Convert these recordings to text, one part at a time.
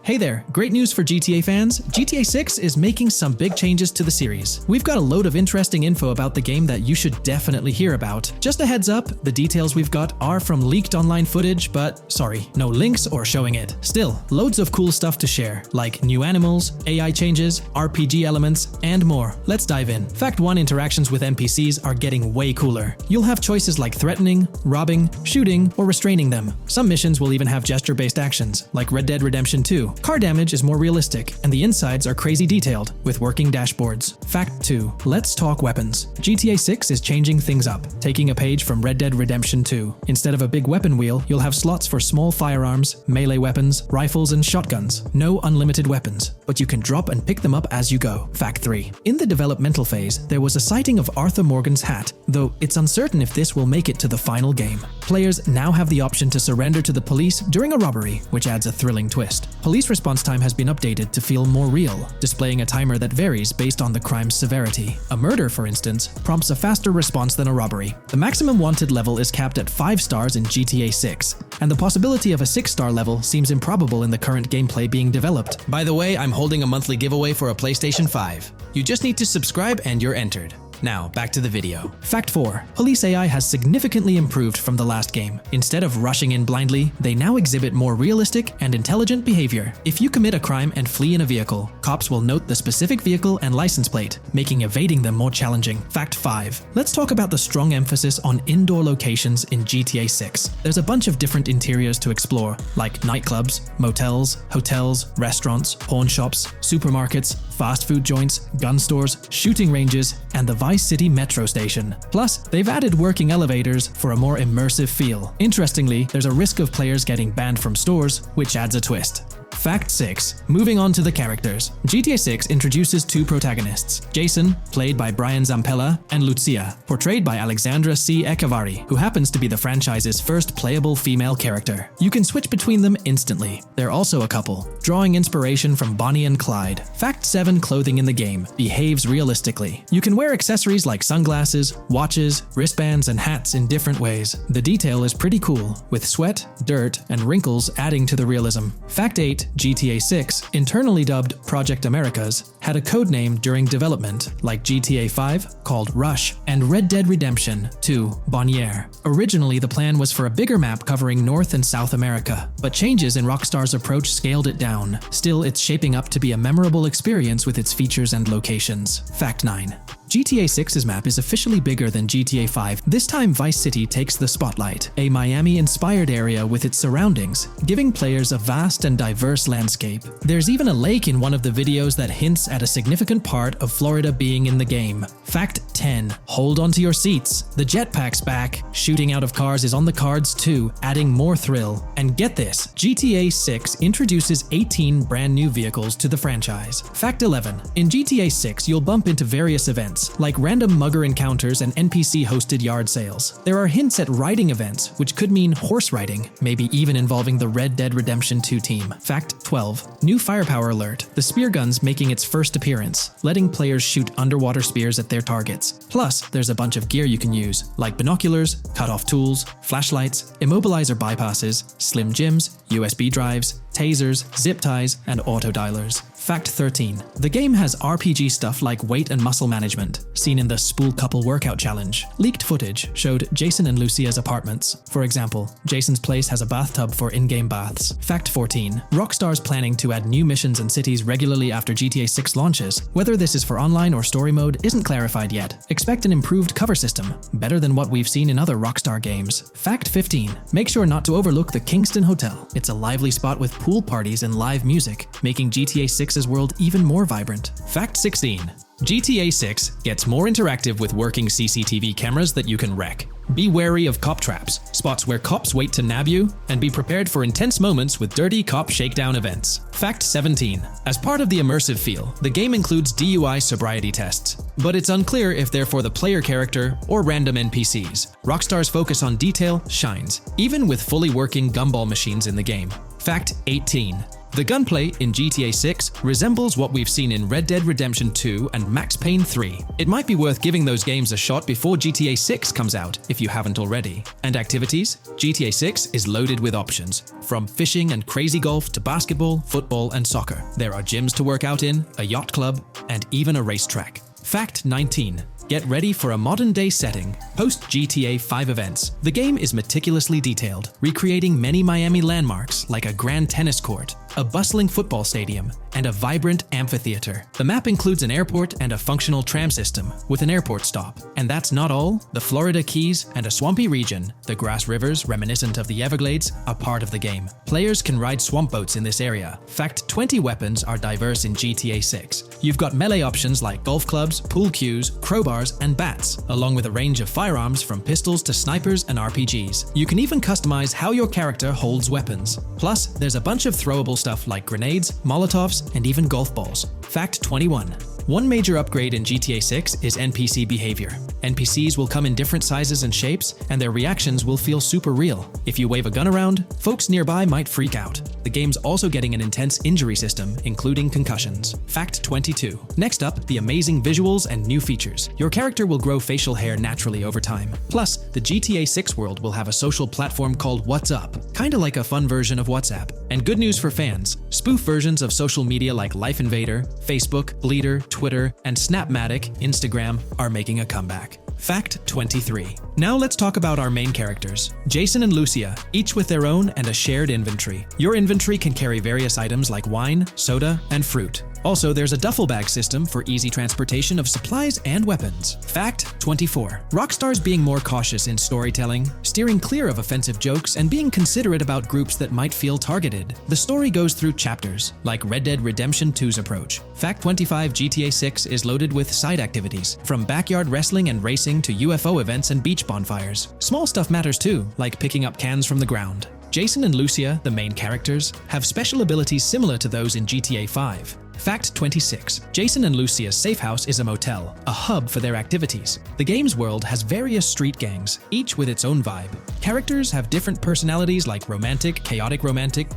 Hey there, great news for GTA fans. GTA 6 is making some big changes to the series. We've got a load of interesting info about the game that you should definitely hear about. Just a heads up, the details we've got are from leaked online footage, but sorry, no links or showing it. Still, loads of cool stuff to share, like new animals, AI changes, RPG elements, and more. Let's dive in. Fact 1: interactions with NPCs are getting way cooler. You'll have choices like threatening, robbing, shooting, or restraining them. Some missions will even have gesture-based actions, like Red Dead Redemption 2. Car damage is more realistic, and the insides are crazy detailed, with working dashboards. Fact 2: let's talk weapons. GTA 6 is changing things up, taking a page from Red Dead Redemption 2. Instead of a big weapon wheel, you'll have slots for small firearms, melee weapons, rifles, and shotguns. No unlimited weapons, but you can drop and pick them up as you go. Fact 3: in the developmental phase, there was a sighting of Arthur Morgan's hat, though it's uncertain if this will make it to the final game. Players now have the option to surrender to the police during a robbery, which adds a thrilling twist. Police response time has been updated to feel more real, displaying a timer that varies based on the crime's severity. A murder, for instance, prompts a faster response than a robbery. The maximum wanted level is capped at 5 stars in GTA 6, and the possibility of a 6-star level seems improbable in the current gameplay being developed. By the way, I'm holding a monthly giveaway for a PlayStation 5. You just need to subscribe and you're entered. Now, back to the video. Fact 4: police AI has significantly improved from the last game. Instead of rushing in blindly, they now exhibit more realistic and intelligent behavior. If you commit a crime and flee in a vehicle, cops will note the specific vehicle and license plate, making evading them more challenging. Fact 5: let's talk about the strong emphasis on indoor locations in GTA 6. There's a bunch of different interiors to explore, like nightclubs, motels, hotels, restaurants, pawn shops, supermarkets, fast food joints, gun stores, shooting ranges, and the Vice City metro station. Plus, they've added working elevators for a more immersive feel. Interestingly, there's a risk of players getting banned from stores, which adds a twist. Fact 6: moving on to the characters. GTA 6 introduces 2 protagonists, Jason, played by Brian Zampella, and Lucia, portrayed by Alexandra C. Echevarri, who happens to be the franchise's first playable female character. You can switch between them instantly. They're also a couple, drawing inspiration from Bonnie and Clyde. Fact 7: clothing in the game behaves realistically. You can wear accessories like sunglasses, watches, wristbands, and hats in different ways. The detail is pretty cool, with sweat, dirt, and wrinkles adding to the realism. Fact 8: GTA 6, internally dubbed Project Americas, had a codename during development, like GTA 5, called Rush, and Red Dead Redemption 2, Bonnier. Originally, the plan was for a bigger map covering North and South America, but changes in Rockstar's approach scaled it down. Still, it's shaping up to be a memorable experience with its features and locations. Fact 9: GTA 6's map is officially bigger than GTA 5. This time, Vice City takes the spotlight, a Miami-inspired area with its surroundings, giving players a vast and diverse landscape. There's even a lake in one of the videos that hints at a significant part of Florida being in the game. Fact 10: hold on to your seats. The jetpack's back. Shooting out of cars is on the cards too, adding more thrill. And get this, GTA 6 introduces 18 brand new vehicles to the franchise. Fact 11: in GTA 6, you'll bump into various events, like random mugger encounters and NPC-hosted yard sales. There are hints at riding events, which could mean horse riding, maybe even involving the Red Dead Redemption 2 team. Fact 12: new firepower alert. The spear gun's making its first appearance, letting players shoot underwater spears at their targets. Plus, there's a bunch of gear you can use, like binoculars, cut-off tools, flashlights, immobilizer bypasses, slim jims, USB drives, tasers, zip ties, and auto dialers. Fact 13: the game has RPG stuff like weight and muscle management, seen in the Spool Couple Workout Challenge. Leaked footage showed Jason and Lucia's apartments. For example, Jason's place has a bathtub for in-game baths. Fact 14: Rockstar's planning to add new missions and cities regularly after GTA 6 launches. Whether this is for online or story mode isn't clarified yet. Expect an improved cover system, better than what we've seen in other Rockstar games. Fact 15: make sure not to overlook the Kingston Hotel. It's a lively spot with pool parties and live music, making GTA 6's world even more vibrant. Fact 16: GTA 6 gets more interactive with working CCTV cameras that you can wreck. Be wary of cop traps, spots where cops wait to nab you, and be prepared for intense moments with dirty cop shakedown events. Fact 17: as part of the immersive feel, the game includes DUI sobriety tests, but it's unclear if they're for the player character or random NPCs. Rockstar's focus on detail shines, even with fully working gumball machines in the game. Fact 18: The gunplay in GTA 6 resembles what we've seen in Red Dead Redemption 2 and Max Payne 3. It might be worth giving those games a shot before GTA 6 comes out, if you haven't already. And activities? GTA 6 is loaded with options, from fishing and crazy golf to basketball, football, and soccer. There are gyms to work out in, a yacht club, and even a racetrack. Fact 19. Get ready for a modern-day setting. Post GTA 5 events. The game is meticulously detailed, recreating many Miami landmarks like a grand tennis court, a bustling football stadium, and a vibrant amphitheater. The map includes an airport and a functional tram system with an airport stop. And that's not all. The Florida Keys and a swampy region, the grass rivers reminiscent of the Everglades, are part of the game. Players can ride swamp boats in this area. Fact 20 weapons are diverse in GTA 6. You've got melee options like golf clubs, pool cues, crowbars, and bats, along with a range of firearms from pistols to snipers and RPGs. You can even customize how your character holds weapons. Plus, there's a bunch of throwable stuff like grenades, Molotovs, and even golf balls. Fact 21. One major upgrade in GTA 6 is NPC behavior. NPCs will come in different sizes and shapes, and their reactions will feel super real. If you wave a gun around, folks nearby might freak out. The game's also getting an intense injury system, including concussions. Fact 22. Next up, the amazing visuals and new features. Your character will grow facial hair naturally over time. Plus, the GTA 6 world will have a social platform called What's Up, kinda like a fun version of WhatsApp. And good news for fans, spoof versions of social media like Life Invader, Facebook, Bleeder, Twitter, and Snapmatic, Instagram, are making a comeback. Fact 23. Now let's talk about our main characters, Jason and Lucia, each with their own and a shared inventory. Your inventory can carry various items like wine, soda, and fruit. Also, there's a duffel bag system for easy transportation of supplies and weapons. Fact 24. Rockstar's being more cautious in storytelling, steering clear of offensive jokes, and being considerate about groups that might feel targeted. The story goes through chapters, like Red Dead Redemption 2's approach. Fact 25. GTA 6 is loaded with side activities, from backyard wrestling and racing to UFO events and beach bonfires. Small stuff matters too, like picking up cans from the ground. Jason and Lucia, the main characters, have special abilities similar to those in GTA 5. Fact 26. Jason and Lucia's safe house is a motel, a hub for their activities. The game's world has various street gangs, each with its own vibe. Characters have different personalities like romantic,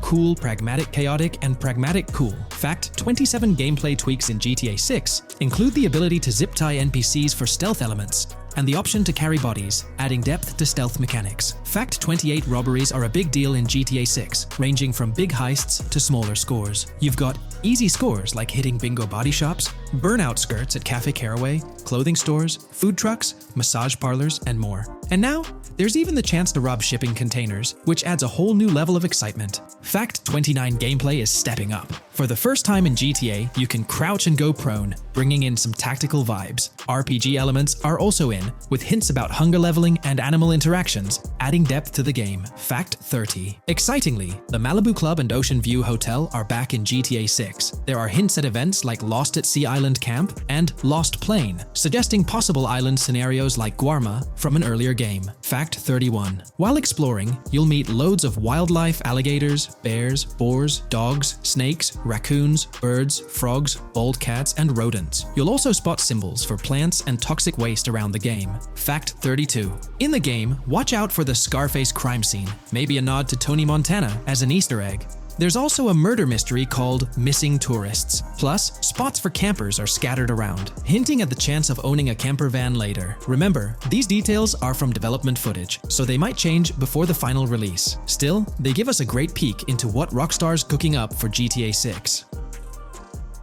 cool, pragmatic, chaotic, and pragmatic cool. Fact 27. Gameplay tweaks in GTA 6 include the ability to zip tie NPCs for stealth elements, and the option to carry bodies, adding depth to stealth mechanics. Fact 28. Robberies are a big deal in GTA 6, ranging from big heists to smaller scores. You've got easy scores like hitting bingo body shops, burnout skirts at Cafe Caraway, clothing stores, food trucks, massage parlors, and more. And now, there's even the chance to rob shipping containers, which adds a whole new level of excitement. Fact 29. Gameplay is stepping up. For the first time in GTA, you can crouch and go prone, bringing in some tactical vibes. RPG elements are also in, with hints about hunger leveling and animal interactions, adding depth to the game. Fact 30. Excitingly, the Malibu Club and Ocean View Hotel are back in GTA 6. There are hints at events like Lost at Sea Island Camp and Lost Plane, suggesting possible island scenarios like Guarma from an earlier game. Fact 31. While exploring, you'll meet loads of wildlife, alligators, bears, boars, dogs, snakes, raccoons, birds, frogs, bald cats, and rodents. You'll also spot symbols for plants and toxic waste around the game. Fact 32. In the game, watch out for the Scarface crime scene, maybe a nod to Tony Montana as an Easter egg. There's also a murder mystery called Missing Tourists. Plus, spots for campers are scattered around, hinting at the chance of owning a camper van later. Remember, these details are from development footage, so they might change before the final release. Still, they give us a great peek into what Rockstar's cooking up for GTA 6.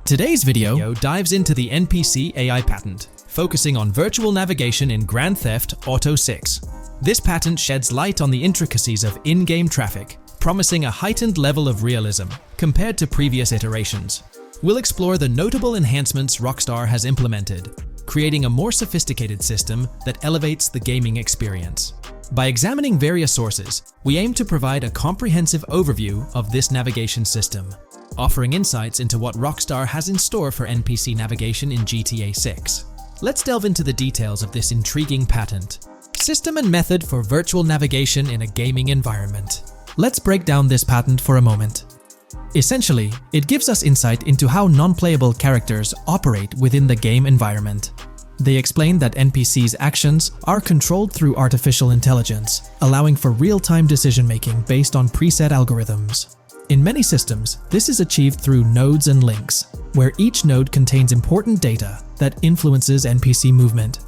Today's video dives into the NPC AI patent, focusing on virtual navigation in Grand Theft Auto 6. This patent sheds light on the intricacies of in-game traffic, promising a heightened level of realism compared to previous iterations. We'll explore the notable enhancements Rockstar has implemented, creating a more sophisticated system that elevates the gaming experience. By examining various sources, we aim to provide a comprehensive overview of this navigation system, offering insights into what Rockstar has in store for NPC navigation in GTA 6. Let's delve into the details of this intriguing patent. System and method for virtual navigation in a gaming environment. Let's break down this patent for a moment. Essentially, it gives us insight into how non-playable characters operate within the game environment. They explain that NPCs' actions are controlled through artificial intelligence, allowing for real-time decision-making based on preset algorithms. In many systems, this is achieved through nodes and links, where each node contains important data that influences NPC movement.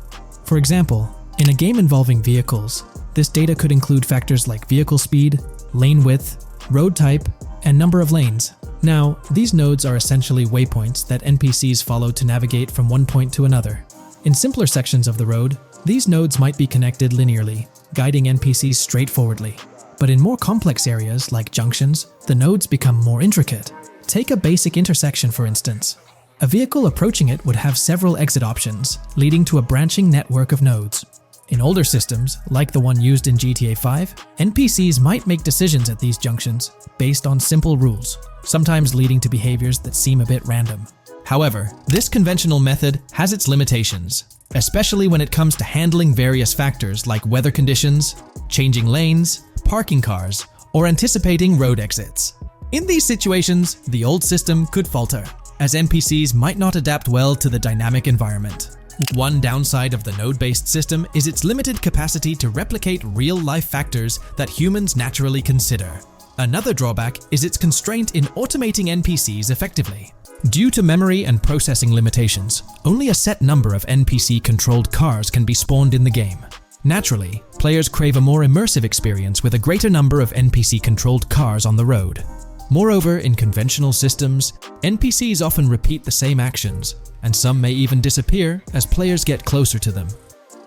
For example, in a game involving vehicles, this data could include factors like vehicle speed, lane width, road type, and number of lanes. Now, these nodes are essentially waypoints that NPCs follow to navigate from one point to another. In simpler sections of the road, these nodes might be connected linearly, guiding NPCs straightforwardly. But in more complex areas, like junctions, the nodes become more intricate. Take a basic intersection, for instance. A vehicle approaching it would have several exit options, leading to a branching network of nodes. In older systems, like the one used in GTA 5, NPCs might make decisions at these junctions based on simple rules, sometimes leading to behaviors that seem a bit random. However, this conventional method has its limitations, especially when it comes to handling various factors like weather conditions, changing lanes, parking cars, or anticipating road exits. In these situations, the old system could falter, as NPCs might not adapt well to the dynamic environment. One downside of the node-based system is its limited capacity to replicate real-life factors that humans naturally consider. Another drawback is its constraint in automating NPCs effectively. Due to memory and processing limitations, only a set number of NPC-controlled cars can be spawned in the game. Naturally, players crave a more immersive experience with a greater number of NPC-controlled cars on the road. Moreover, in conventional systems, NPCs often repeat the same actions, and some may even disappear as players get closer to them.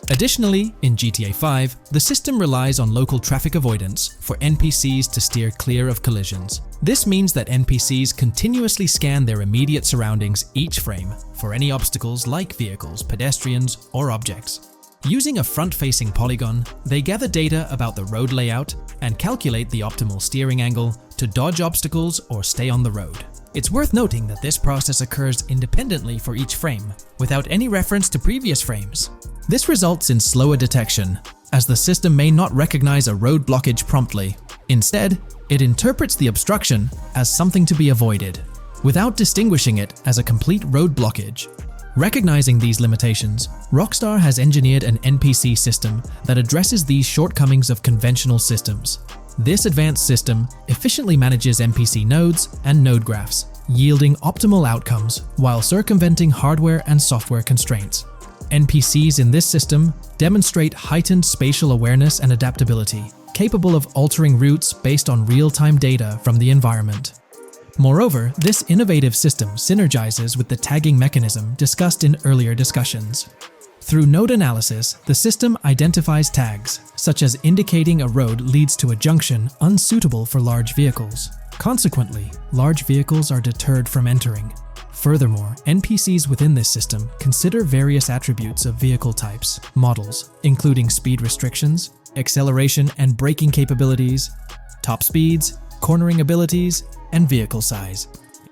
Additionally, in GTA 5, the system relies on local traffic avoidance for NPCs to steer clear of collisions. This means that NPCs continuously scan their immediate surroundings each frame for any obstacles like vehicles, pedestrians, or objects. Using a front-facing polygon, they gather data about the road layout and calculate the optimal steering angle to dodge obstacles or stay on the road. It's worth noting that this process occurs independently for each frame, without any reference to previous frames. This results in slower detection, as the system may not recognize a road blockage promptly. Instead, it interprets the obstruction as something to be avoided, without distinguishing it as a complete road blockage. Recognizing these limitations, Rockstar has engineered an NPC system that addresses these shortcomings of conventional systems. This advanced system efficiently manages NPC nodes and node graphs, yielding optimal outcomes while circumventing hardware and software constraints. NPCs in this system demonstrate heightened spatial awareness and adaptability, capable of altering routes based on real-time data from the environment. Moreover, this innovative system synergizes with the tagging mechanism discussed in earlier discussions. Through node analysis, the system identifies tags, such as indicating a road leads to a junction unsuitable for large vehicles. Consequently, large vehicles are deterred from entering. Furthermore, NPCs within this system consider various attributes of vehicle types, models, including speed restrictions, acceleration and braking capabilities, top speeds, cornering abilities, and vehicle size.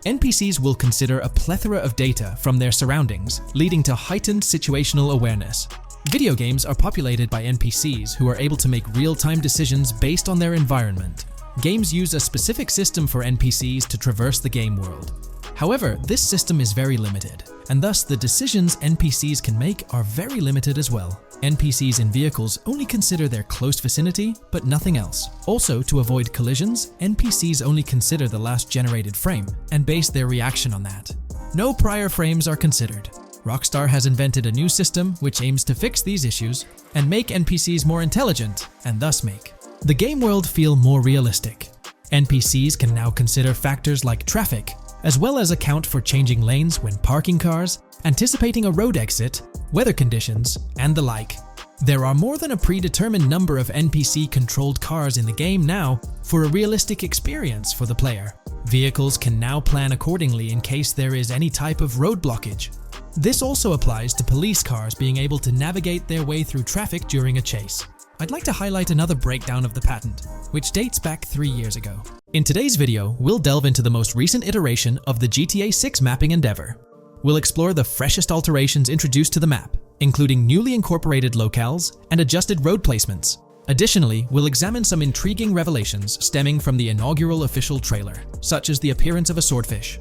NPCs will consider a plethora of data from their surroundings, leading to heightened situational awareness. Video games are populated by NPCs who are able to make real-time decisions based on their environment. Games use a specific system for NPCs to traverse the game world. However, this system is very limited, and thus the decisions NPCs can make are very limited as well. NPCs in vehicles only consider their close vicinity, but nothing else. Also, to avoid collisions, NPCs only consider the last generated frame and base their reaction on that. No prior frames are considered. Rockstar has invented a new system which aims to fix these issues and make NPCs more intelligent, and thus make the game world feel more realistic. NPCs can now consider factors like traffic, as well as account for changing lanes when parking cars, anticipating a road exit, weather conditions, and the like. There are more than a predetermined number of NPC-controlled cars in the game now for a realistic experience for the player. Vehicles can now plan accordingly in case there is any type of road blockage. This also applies to police cars being able to navigate their way through traffic during a chase. I'd like to highlight another breakdown of the patent, which dates back 3 years ago. In today's video, we'll delve into the most recent iteration of the GTA 6 mapping endeavor. We'll explore the freshest alterations introduced to the map, including newly incorporated locales and adjusted road placements. Additionally, we'll examine some intriguing revelations stemming from the inaugural official trailer, such as the appearance of a swordfish.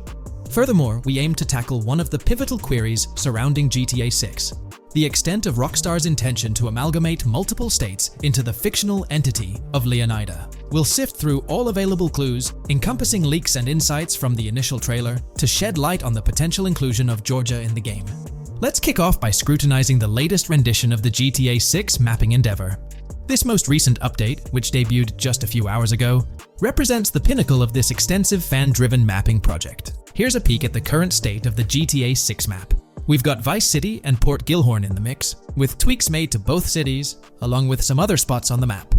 Furthermore, we aim to tackle one of the pivotal queries surrounding GTA 6. The extent of Rockstar's intention to amalgamate multiple states into the fictional entity of Leonida. We'll sift through all available clues, encompassing leaks and insights from the initial trailer, to shed light on the potential inclusion of Georgia in the game. Let's kick off by scrutinizing the latest rendition of the GTA 6 mapping endeavor. This most recent update, which debuted just a few hours ago, represents the pinnacle of this extensive fan-driven mapping project. Here's a peek at the current state of the GTA 6 map. We've got Vice City and Port Gilhorn in the mix, with tweaks made to both cities, along with some other spots on the map.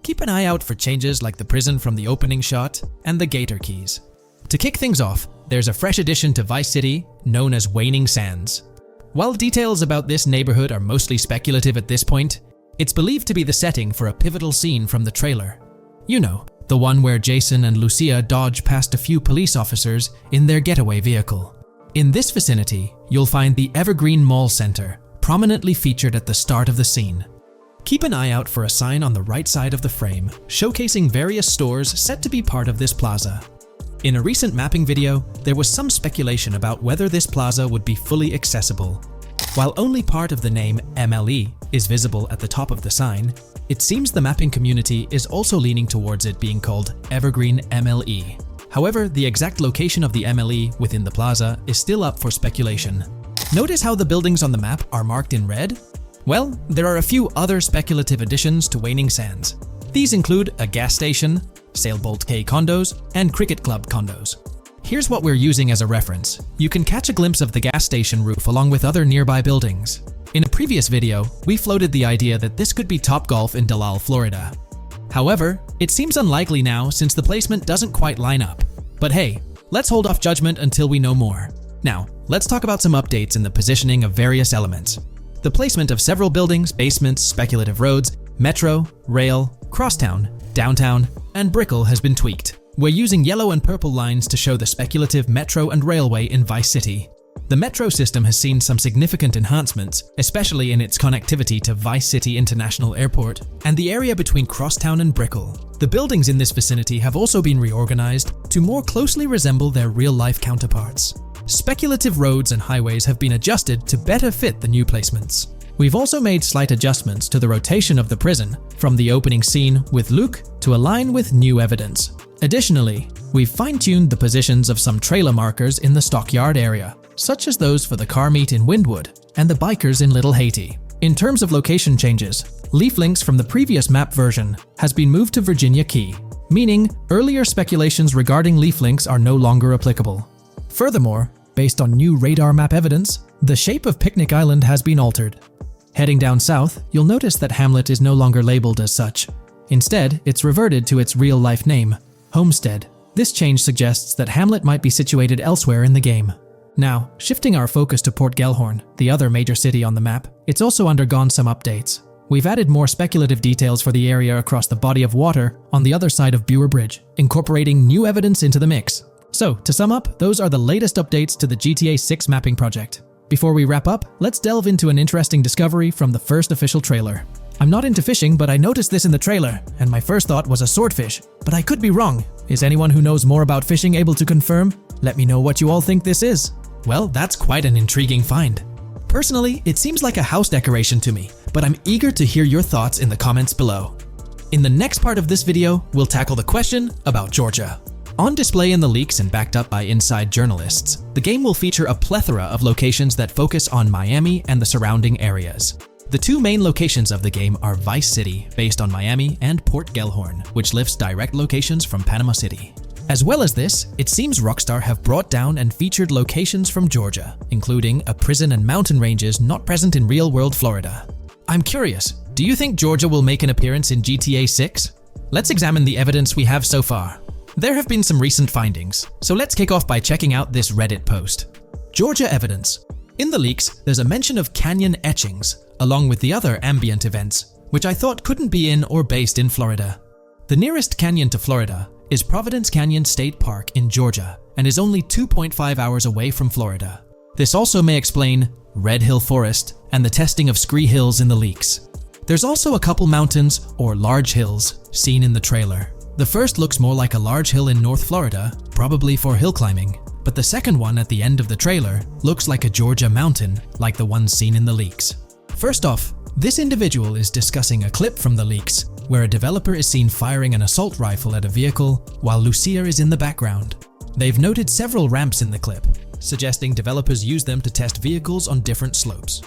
Keep an eye out for changes like the prison from the opening shot and the Gator Keys. To kick things off, there's a fresh addition to Vice City known as Waning Sands. While details about this neighborhood are mostly speculative at this point, it's believed to be the setting for a pivotal scene from the trailer. You know, the one where Jason and Lucia dodge past a few police officers in their getaway vehicle. In this vicinity, you'll find the Evergreen Mall Center, prominently featured at the start of the scene. Keep an eye out for a sign on the right side of the frame, showcasing various stores set to be part of this plaza. In a recent mapping video, there was some speculation about whether this plaza would be fully accessible. While only part of the name MLE is visible at the top of the sign, it seems the mapping community is also leaning towards it being called Evergreen MLE. However, the exact location of the MLE within the plaza is still up for speculation. Notice how the buildings on the map are marked in red? Well, there are a few other speculative additions to Waning Sands. These include a gas station, Sailbolt K condos, and Cricket Club condos. Here's what we're using as a reference. You can catch a glimpse of the gas station roof along with other nearby buildings. In a previous video, we floated the idea that this could be Topgolf in Dalal, Florida. However, it seems unlikely now since the placement doesn't quite line up. But hey, let's hold off judgment until we know more. Now, let's talk about some updates in the positioning of various elements. The placement of several buildings, basements, speculative roads, metro, rail, crosstown, downtown, and Brickell has been tweaked. We're using yellow and purple lines to show the speculative metro and railway in Vice City. The metro system has seen some significant enhancements, especially in its connectivity to Vice City International Airport and the area between Crosstown and Brickell. The buildings in this vicinity have also been reorganized to more closely resemble their real-life counterparts. Speculative roads and highways have been adjusted to better fit the new placements. We've also made slight adjustments to the rotation of the prison from the opening scene with Luke to align with new evidence. Additionally, we've fine-tuned the positions of some trailer markers in the Stockyard area, such as those for the car meet in Windwood and the bikers in Little Haiti. In terms of location changes, Leaf Links from the previous map version has been moved to Virginia Key, meaning earlier speculations regarding Leaf Links are no longer applicable. Furthermore, based on new radar map evidence, the shape of Picnic Island has been altered. Heading down south, you'll notice that Hamlet is no longer labeled as such. Instead, it's reverted to its real-life name, Homestead. This change suggests that Hamlet might be situated elsewhere in the game. Now, shifting our focus to Port Gellhorn, the other major city on the map, it's also undergone some updates. We've added more speculative details for the area across the body of water on the other side of Bure Bridge, incorporating new evidence into the mix. So, to sum up, those are the latest updates to the GTA 6 mapping project. Before we wrap up, let's delve into an interesting discovery from the first official trailer. I'm not into fishing, but I noticed this in the trailer, and my first thought was a swordfish. But I could be wrong. Is anyone who knows more about fishing able to confirm? Let me know what you all think this is. Well, that's quite an intriguing find. Personally, it seems like a house decoration to me, but I'm eager to hear your thoughts in the comments below. In the next part of this video, we'll tackle the question about Georgia. On display in the leaks and backed up by inside journalists, the game will feature a plethora of locations that focus on Miami and the surrounding areas. The two main locations of the game are Vice City, based on Miami, and Port Gellhorn, which lifts direct locations from Panama City. As well as this, it seems Rockstar have brought down and featured locations from Georgia, including a prison and mountain ranges not present in real-world Florida. I'm curious, do you think Georgia will make an appearance in GTA 6? Let's examine the evidence we have so far. There have been some recent findings, so let's kick off by checking out this Reddit post. Georgia evidence. In the leaks, there's a mention of canyon etchings, along with the other ambient events, which I thought couldn't be in or based in Florida. The nearest canyon to Florida is Providence Canyon State Park in Georgia and is only 2.5 hours away from Florida. This also may explain Red Hill Forest and the testing of Scree Hills in the leaks. There's also a couple mountains or large hills seen in the trailer. The first looks more like a large hill in North Florida, probably for hill climbing. but the second one at the end of the trailer looks like a Georgia mountain, like the one seen in the leaks. First off, this individual is discussing a clip from the leaks, where a developer is seen firing an assault rifle at a vehicle while Lucia is in the background. They've noted several ramps in the clip, suggesting developers use them to test vehicles on different slopes.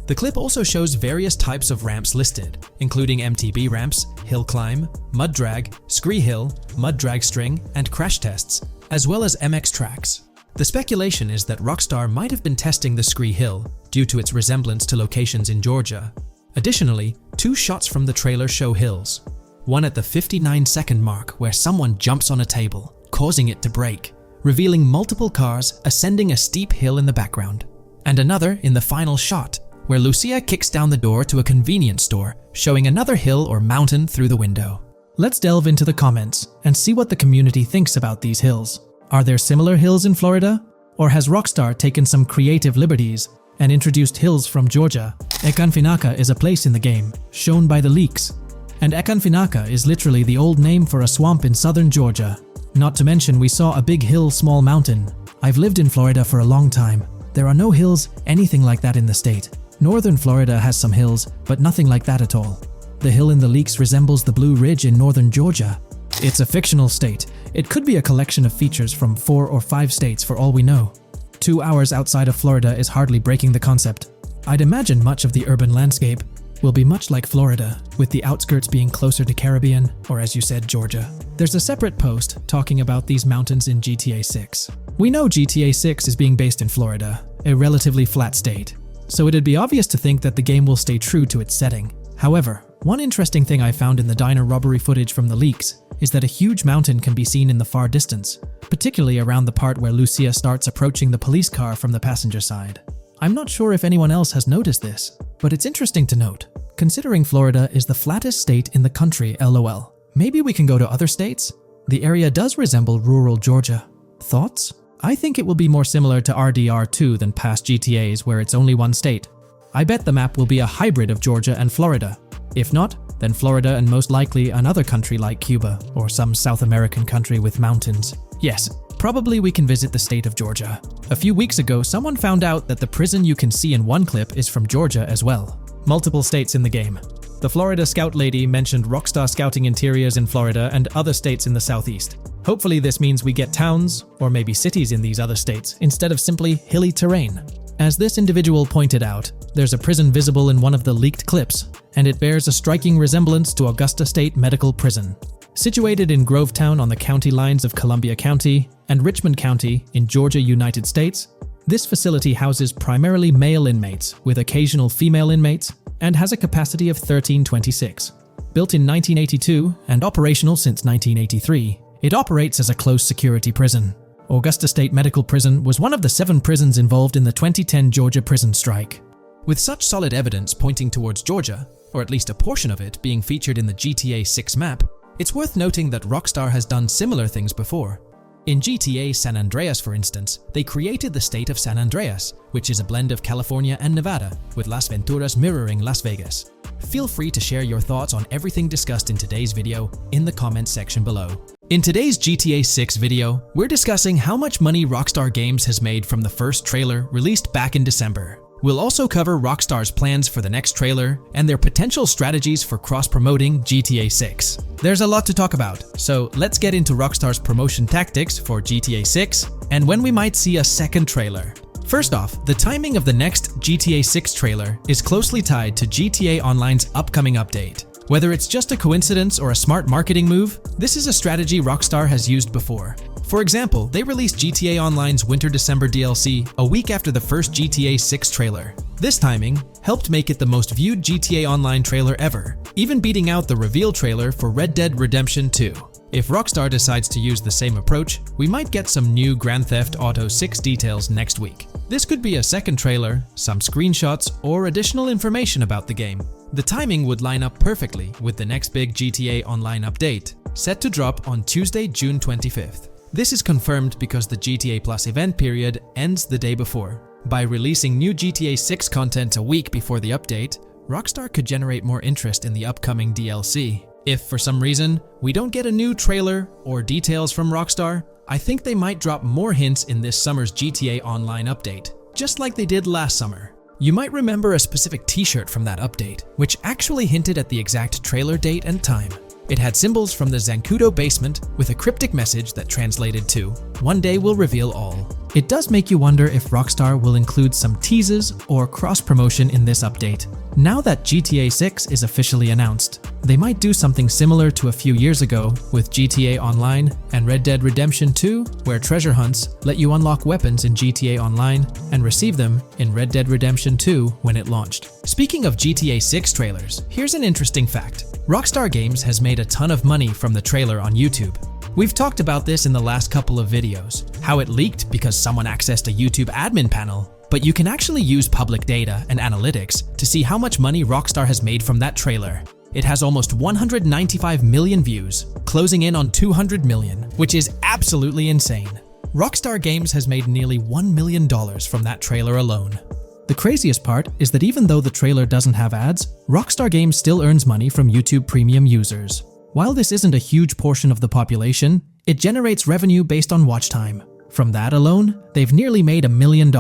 The clip also shows various types of ramps listed, including MTB ramps, hill climb, mud drag, scree hill, mud drag string, and crash tests, as well as MX tracks. The speculation is that Rockstar might have been testing the scree hill due to its resemblance to locations in Georgia. Additionally, 2 shots from the trailer show hills. One at the 59-second mark where someone jumps on a table, causing it to break, revealing multiple cars ascending a steep hill in the background. And another in the final shot, where Lucia kicks down the door to a convenience store, showing another hill or mountain through the window. Let's delve into the comments and see what the community thinks about these hills. Are there similar hills in Florida? Or has Rockstar taken some creative liberties and introduced hills from Georgia? Ekanfinaka is a place in the game, shown by the leaks. And Ekanfinaka is literally the old name for a swamp in southern Georgia. Not to mention we saw a big hill, small mountain. I've lived in Florida for a long time. There are no hills, anything like that in the state. Northern Florida has some hills, but nothing like that at all. The hill in the leaks resembles the Blue Ridge in northern Georgia. It's a fictional state. It could be a collection of features from 4 or 5 states for all we know. 2 hours outside of Florida is hardly breaking the concept. I'd imagine much of the urban landscape will be much like Florida, with the outskirts being closer to Caribbean, or as you said, Georgia. There's a separate post talking about these mountains in GTA 6. We know GTA 6 is being based in Florida, a relatively flat state, so it'd be obvious to think that the game will stay true to its setting. However, one interesting thing I found in the diner robbery footage from the leaks is that a huge mountain can be seen in the far distance, particularly around the part where Lucia starts approaching the police car from the passenger side. I'm not sure if anyone else has noticed this, but it's interesting to note, considering Florida is the flattest state in the country, LOL. Maybe we can go to other states? The area does resemble rural Georgia. Thoughts? I think it will be more similar to RDR2 than past GTAs where it's only one state. I bet the map will be a hybrid of Georgia and Florida. If not, then Florida and most likely another country like Cuba or some South American country with mountains. Yes, probably we can visit the state of Georgia. A few weeks ago, someone found out that the prison you can see in one clip is from Georgia as well. Multiple states in the game. The Florida Scout lady mentioned Rockstar Scouting interiors in Florida and other states in the southeast. Hopefully this means we get towns, or maybe cities in these other states, instead of simply hilly terrain. As this individual pointed out, there's a prison visible in one of the leaked clips, and it bears a striking resemblance to Augusta State Medical Prison. Situated in Grovetown on the county lines of Columbia County and Richmond County in Georgia, United States, this facility houses primarily male inmates with occasional female inmates and has a capacity of 1326. Built in 1982 and operational since 1983, it operates as a close security prison. Augusta State Medical Prison was one of the 7 prisons involved in the 2010 Georgia prison strike. With such solid evidence pointing towards Georgia, or at least a portion of it being featured in the GTA 6 map, it's worth noting that Rockstar has done similar things before. In GTA San Andreas, for instance, they created the state of San Andreas, which is a blend of California and Nevada, with Las Venturas mirroring Las Vegas. Feel free to share your thoughts on everything discussed in today's video in the comments section below. In today's GTA 6 video, we're discussing how much money Rockstar Games has made from the first trailer released back in December. We'll also cover Rockstar's plans for the next trailer and their potential strategies for cross-promoting GTA 6. There's a lot to talk about, so let's get into Rockstar's promotion tactics for GTA 6 and when we might see a second trailer. First off, the timing of the next GTA 6 trailer is closely tied to GTA Online's upcoming update. Whether it's just a coincidence or a smart marketing move, this is a strategy Rockstar has used before. For example, they released GTA Online's Winter-December DLC a week after the first GTA 6 trailer. This timing helped make it the most viewed GTA Online trailer ever, even beating out the reveal trailer for Red Dead Redemption 2. If Rockstar decides to use the same approach, we might get some new Grand Theft Auto 6 details next week. This could be a second trailer, some screenshots, or additional information about the game. The timing would line up perfectly with the next big GTA Online update, set to drop on Tuesday, June 25th. This is confirmed because the GTA Plus event period ends the day before. By releasing new GTA 6 content a week before the update, Rockstar could generate more interest in the upcoming DLC. If for some reason we don't get a new trailer or details from Rockstar, I think they might drop more hints in this summer's GTA Online update, just like they did last summer. You might remember a specific t-shirt from that update, which actually hinted at the exact trailer date and time. It had symbols from the Zancudo basement with a cryptic message that translated to, "One day will reveal all." It does make you wonder if Rockstar will include some teases or cross-promotion in this update. Now that GTA 6 is officially announced, they might do something similar to a few years ago with GTA Online and Red Dead Redemption 2, where treasure hunts let you unlock weapons in GTA Online and receive them in Red Dead Redemption 2 when it launched. Speaking of GTA 6 trailers, here's an interesting fact. Rockstar Games has made a ton of money from the trailer on YouTube. We've talked about this in the last couple of videos, how it leaked because someone accessed a YouTube admin panel, but you can actually use public data and analytics to see how much money Rockstar has made from that trailer. It has almost 195 million views, closing in on 200 million, which is absolutely insane. Rockstar Games has made nearly $1 million from that trailer alone. The craziest part is that even though the trailer doesn't have ads, Rockstar Games still earns money from YouTube Premium users. While this isn't a huge portion of the population, it generates revenue based on watch time. From that alone, they've nearly made $1 million.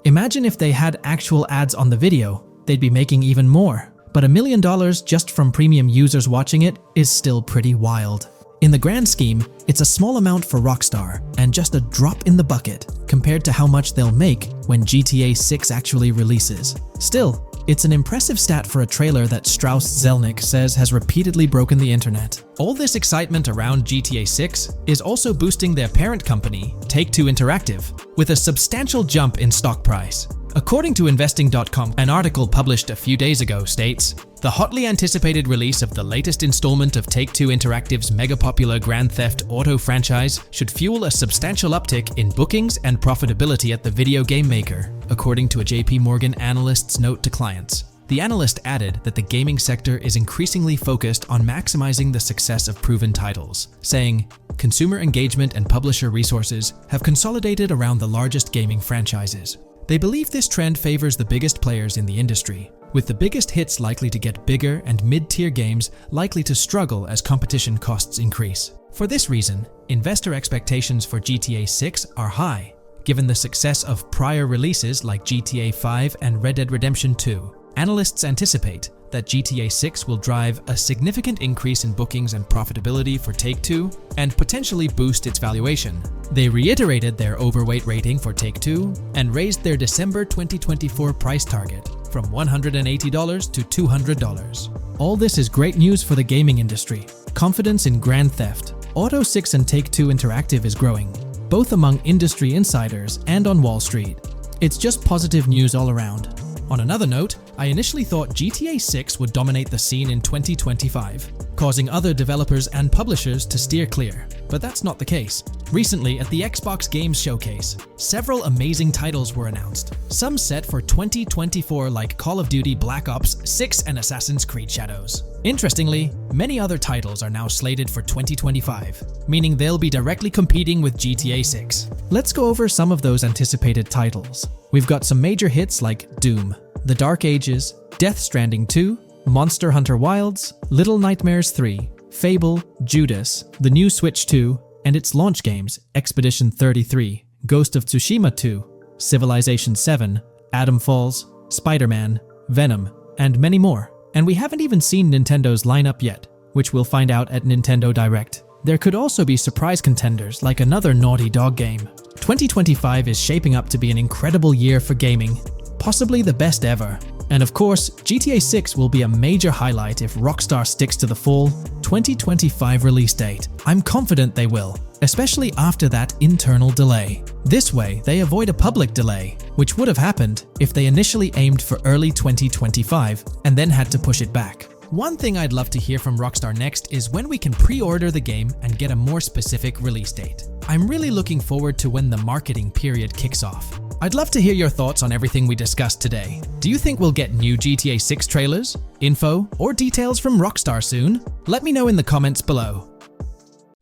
Imagine if they had actual ads on the video, they'd be making even more. But $1 million just from premium users watching it is still pretty wild. In the grand scheme, it's a small amount for Rockstar and just a drop in the bucket compared to how much they'll make when GTA 6 actually releases. Still, it's an impressive stat for a trailer that Strauss Zelnick says has repeatedly broken the internet. All this excitement around GTA 6 is also boosting their parent company, Take-Two Interactive, with a substantial jump in stock price. According to Investing.com, an article published a few days ago states, "The hotly anticipated release of the latest installment of Take-Two Interactive's mega-popular Grand Theft Auto franchise should fuel a substantial uptick in bookings and profitability at the video game maker," according to a JP Morgan analyst's note to clients. The analyst added that the gaming sector is increasingly focused on maximizing the success of proven titles, saying, "Consumer engagement and publisher resources have consolidated around the largest gaming franchises. They believe this trend favors the biggest players in the industry, with the biggest hits likely to get bigger and mid-tier games likely to struggle as competition costs increase. For this reason, investor expectations for GTA 6 are high, given the success of prior releases like GTA 5 and Red Dead Redemption 2. Analysts anticipate that GTA 6 will drive a significant increase in bookings and profitability for Take-Two and potentially boost its valuation. They reiterated their overweight rating for Take-Two and raised their December 2024 price target from $180 to $200. All this is great news for the gaming industry. Confidence in Grand Theft Auto 6 and Take-Two Interactive is growing, both among industry insiders and on Wall Street. It's just positive news all around. On another note, I initially thought GTA 6 would dominate the scene in 2025, causing other developers and publishers to steer clear, but that's not the case. Recently, at the Xbox Games Showcase, several amazing titles were announced, some set for 2024 like Call of Duty Black Ops 6 and Assassin's Creed Shadows. Interestingly, many other titles are now slated for 2025, meaning they'll be directly competing with GTA 6. Let's go over some of those anticipated titles. We've got some major hits like Doom, The Dark Ages, Death Stranding 2, Monster Hunter Wilds, Little Nightmares 3, Fable, Judas, the new Switch 2, and its launch games, Expedition 33, Ghost of Tsushima 2, Civilization 7, Atom Falls, Spider-Man, Venom, and many more. And we haven't even seen Nintendo's lineup yet, which we'll find out at Nintendo Direct. There could also be surprise contenders like another Naughty Dog game. 2025 is shaping up to be an incredible year for gaming, possibly the best ever. And of course, GTA 6 will be a major highlight if Rockstar sticks to the fall 2025 release date. I'm confident they will, especially after that internal delay. This way, they avoid a public delay, which would have happened if they initially aimed for early 2025 and then had to push it back. One thing I'd love to hear from Rockstar next is when we can pre-order the game and get a more specific release date. I'm really looking forward to when the marketing period kicks off. I'd love to hear your thoughts on everything we discussed today. Do you think we'll get new GTA 6 trailers, info, or details from Rockstar soon? Let me know in the comments below.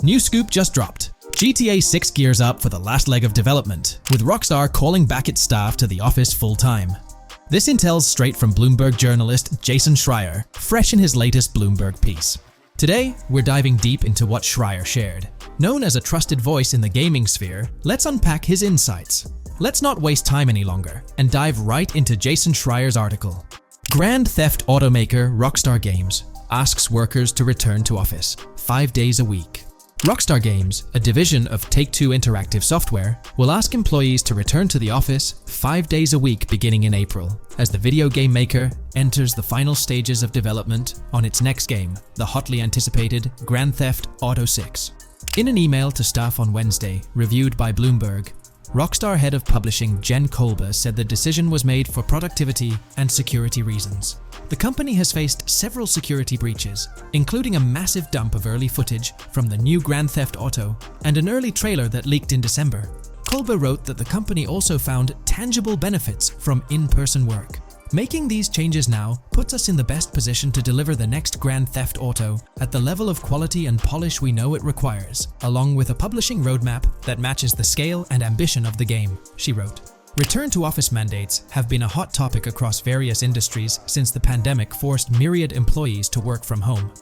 New scoop just dropped. GTA 6 gears up for the last leg of development, with Rockstar calling back its staff to the office full-time. This intel's straight from Bloomberg journalist Jason Schreier, fresh in his latest Bloomberg piece. Today, we're diving deep into what Schreier shared. Known as a trusted voice in the gaming sphere, let's unpack his insights. Let's not waste time any longer and dive right into Jason Schreier's article. Grand Theft automaker Rockstar Games asks workers to return to office 5 days a week. Rockstar Games, a division of Take-Two Interactive Software, will ask employees to return to the office 5 days a week beginning in April, as the video game maker enters the final stages of development on its next game, the hotly anticipated Grand Theft Auto 6. In an email to staff on Wednesday, reviewed by Bloomberg, Rockstar head of publishing Jen Kolber said the decision was made for productivity and security reasons. The company has faced several security breaches, including a massive dump of early footage from the new Grand Theft Auto and an early trailer that leaked in December. Kolber wrote that the company also found tangible benefits from in-person work. Making these changes now puts us in the best position to deliver the next Grand Theft Auto at the level of quality and polish we know it requires, along with a publishing roadmap that matches the scale and ambition of the game, she wrote. Return-to-office mandates have been a hot topic across various industries since the pandemic forced myriad employees to work from home.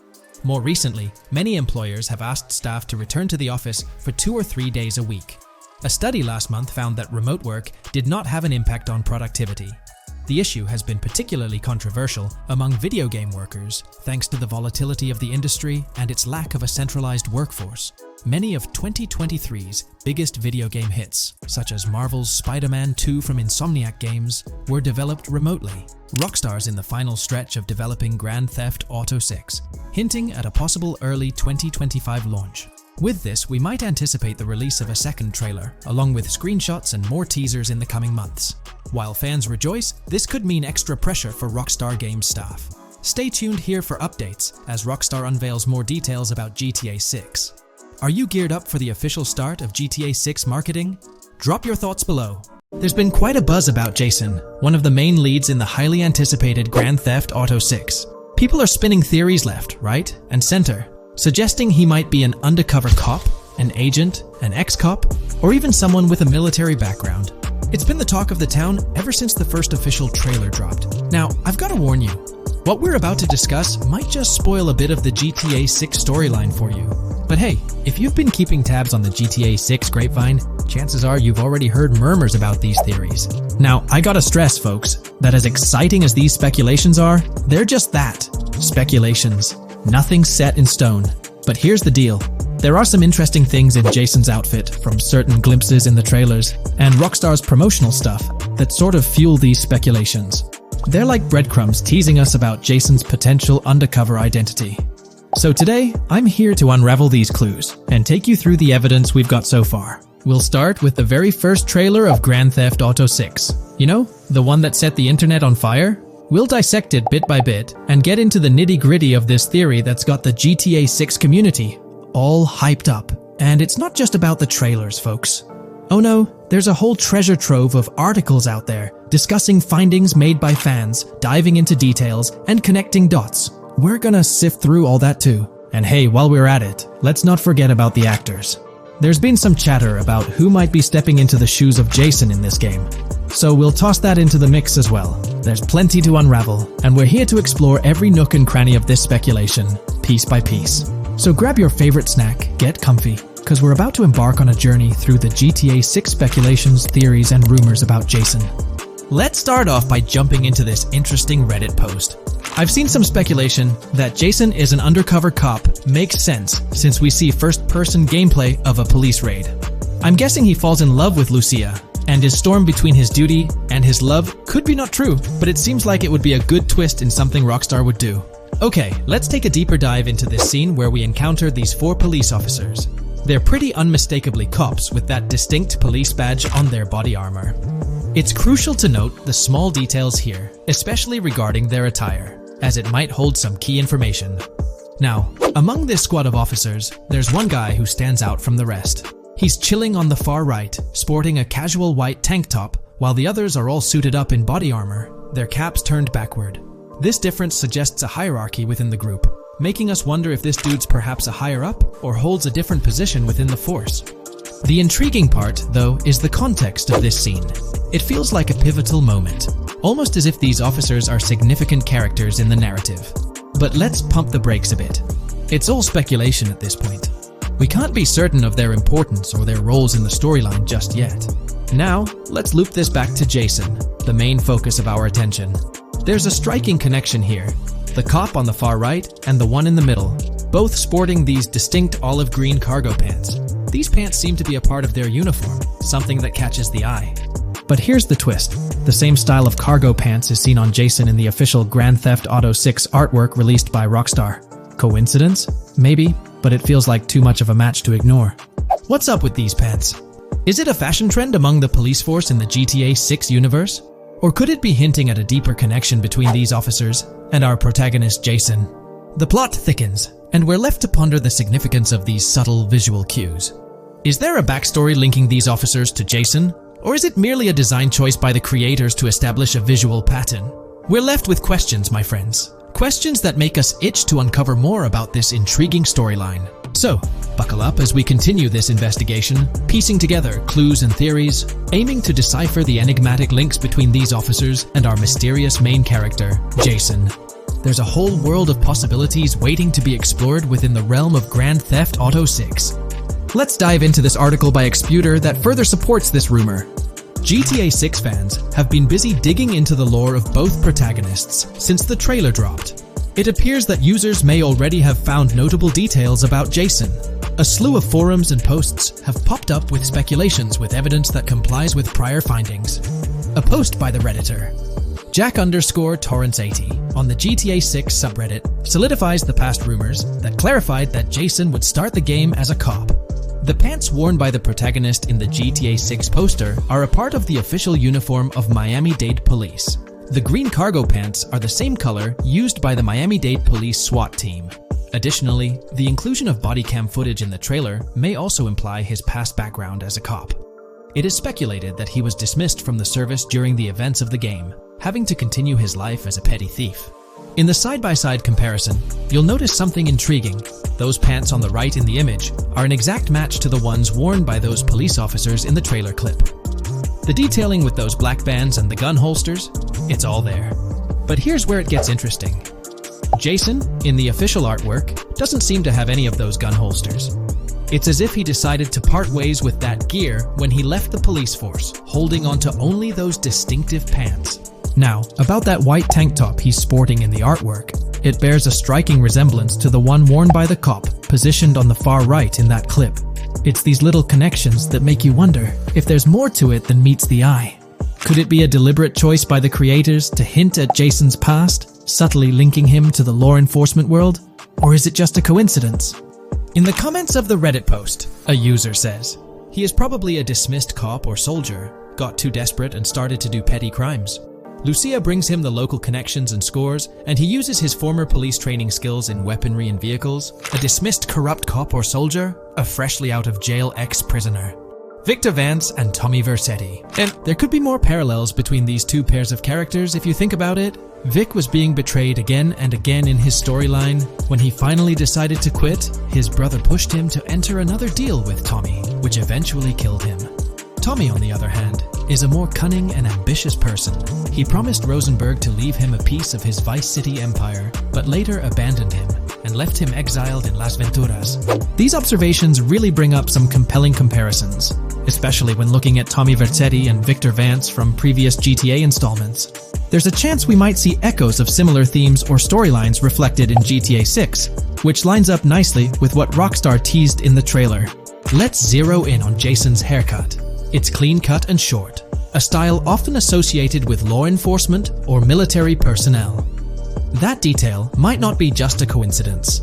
More recently, many employers have asked staff to return to the office for 2 or 3 days a week. A study last month found that remote work did not have an impact on productivity. The issue has been particularly controversial among video game workers, thanks to the volatility of the industry and its lack of a centralized workforce. Many of 2023's biggest video game hits, such as Marvel's Spider-Man 2 from Insomniac Games, were developed remotely. Rockstar's in the final stretch of developing Grand Theft Auto 6, hinting at a possible early 2025 launch. With this, we might anticipate the release of a second trailer, along with screenshots and more teasers in the coming months. While fans rejoice, this could mean extra pressure for Rockstar Games staff. Stay tuned here for updates as Rockstar unveils more details about GTA 6. Are you geared up for the official start of GTA 6 marketing? Drop your thoughts below. There's been quite a buzz about Jason, one of the main leads in the highly anticipated Grand Theft Auto 6. People are spinning theories left, right, and center, suggesting he might be an undercover cop, an agent, an ex-cop, or even someone with a military background. It's been the talk of the town ever since the first official trailer dropped. Now, I've got to warn you, what we're about to discuss might just spoil a bit of the GTA 6 storyline for you. But hey, if you've been keeping tabs on the GTA 6 grapevine, chances are you've already heard murmurs about these theories. Now, I gotta stress, folks, that as exciting as these speculations are, they're just that, speculations. Nothing set in stone. But here's the deal. There are some interesting things in Jason's outfit from certain glimpses in the trailers and Rockstar's promotional stuff that sort of fuel these speculations. They're like breadcrumbs teasing us about Jason's potential undercover identity. So today, I'm here to unravel these clues and take you through the evidence we've got so far. We'll start with the very first trailer of Grand Theft Auto 6. You know, the one that set the internet on fire? We'll dissect it bit by bit and get into the nitty-gritty of this theory that's got the GTA 6 community all hyped up. And it's not just about the trailers, folks. Oh no, there's a whole treasure trove of articles out there discussing findings made by fans, diving into details, and connecting dots. We're gonna sift through all that too. And hey, while we're at it, let's not forget about the actors. There's been some chatter about who might be stepping into the shoes of Jason in this game. So we'll toss that into the mix as well. There's plenty to unravel, and we're here to explore every nook and cranny of this speculation, piece by piece. So grab your favorite snack, get comfy, because we're about to embark on a journey through the GTA 6 speculations, theories, and rumors about Jason. Let's start off by jumping into this interesting Reddit post. I've seen some speculation that Jason is an undercover cop makes sense since we see first-person gameplay of a police raid. I'm guessing he falls in love with Lucia, and his storm between his duty and his love could be not true, but it seems like it would be a good twist in something Rockstar would do. Okay, let's take a deeper dive into this scene where we encounter these 4 police officers. They're pretty unmistakably cops with that distinct police badge on their body armor. It's crucial to note the small details here, especially regarding their attire, as it might hold some key information. Now, among this squad of officers, there's one guy who stands out from the rest. He's chilling on the far right, sporting a casual white tank top, while the others are all suited up in body armor, their caps turned backward. This difference suggests a hierarchy within the group, making us wonder if this dude's perhaps a higher up or holds a different position within the force. The intriguing part, though, is the context of this scene. It feels like a pivotal moment, almost as if these officers are significant characters in the narrative. But let's pump the brakes a bit. It's all speculation at this point. We can't be certain of their importance or their roles in the storyline just yet. Now, let's loop this back to Jason, the main focus of our attention. There's a striking connection here. The cop on the far right and the one in the middle, both sporting these distinct olive green cargo pants. These pants seem to be a part of their uniform, something that catches the eye. But here's the twist. The same style of cargo pants is seen on Jason in the official Grand Theft Auto 6 artwork released by Rockstar. Coincidence? Maybe, but it feels like too much of a match to ignore. What's up with these pants? Is it a fashion trend among the police force in the GTA 6 universe? Or could it be hinting at a deeper connection between these officers and our protagonist Jason? The plot thickens, and we're left to ponder the significance of these subtle visual cues. Is there a backstory linking these officers to Jason? Or is it merely a design choice by the creators to establish a visual pattern? We're left with questions, my friends. Questions that make us itch to uncover more about this intriguing storyline. So, buckle up as we continue this investigation, piecing together clues and theories, aiming to decipher the enigmatic links between these officers and our mysterious main character, Jason. There's a whole world of possibilities waiting to be explored within the realm of Grand Theft Auto 6. Let's dive into this article by Exputer that further supports this rumor. GTA 6 fans have been busy digging into the lore of both protagonists since the trailer dropped. It appears that users may already have found notable details about Jason. A slew of forums and posts have popped up with speculations with evidence that complies with prior findings. A post by the Redditor, Jack_Torrance80, on the GTA 6 subreddit solidifies the past rumors that clarified that Jason would start the game as a cop. The pants worn by the protagonist in the GTA 6 poster are a part of the official uniform of Miami-Dade Police. The green cargo pants are the same color used by the Miami-Dade Police SWAT team. Additionally, the inclusion of body cam footage in the trailer may also imply his past background as a cop. It is speculated that he was dismissed from the service during the events of the game, having to continue his life as a petty thief. In the side-by-side comparison, you'll notice something intriguing. Those pants on the right in the image are an exact match to the ones worn by those police officers in the trailer clip. The detailing with those black bands and the gun holsters, it's all there. But here's where it gets interesting. Jason, in the official artwork, doesn't seem to have any of those gun holsters. It's as if he decided to part ways with that gear when he left the police force, holding onto only those distinctive pants. Now, about that white tank top he's sporting in the artwork, it bears a striking resemblance to the one worn by the cop, positioned on the far right in that clip. It's these little connections that make you wonder if there's more to it than meets the eye. Could it be a deliberate choice by the creators to hint at Jason's past, subtly linking him to the law enforcement world? Or is it just a coincidence? In the comments of the Reddit post, a user says, he is probably a dismissed cop or soldier, got too desperate and started to do petty crimes. Lucia brings him the local connections and scores, and he uses his former police training skills in weaponry and vehicles. A dismissed corrupt cop or soldier, a freshly out of jail ex-prisoner. Victor Vance and Tommy Vercetti. And there could be more parallels between these two pairs of characters if you think about it. Vic was being betrayed again and again in his storyline. When he finally decided to quit, his brother pushed him to enter another deal with Tommy, which eventually killed him. Tommy, on the other hand, is a more cunning and ambitious person. He promised Rosenberg to leave him a piece of his Vice City empire, but later abandoned him and left him exiled in Las Venturas. These observations really bring up some compelling comparisons, especially when looking at Tommy Vercetti and Victor Vance from previous GTA installments. There's a chance we might see echoes of similar themes or storylines reflected in GTA 6, which lines up nicely with what Rockstar teased in the trailer. Let's zero in on Jason's haircut. It's clean-cut and short, a style often associated with law enforcement or military personnel. That detail might not be just a coincidence.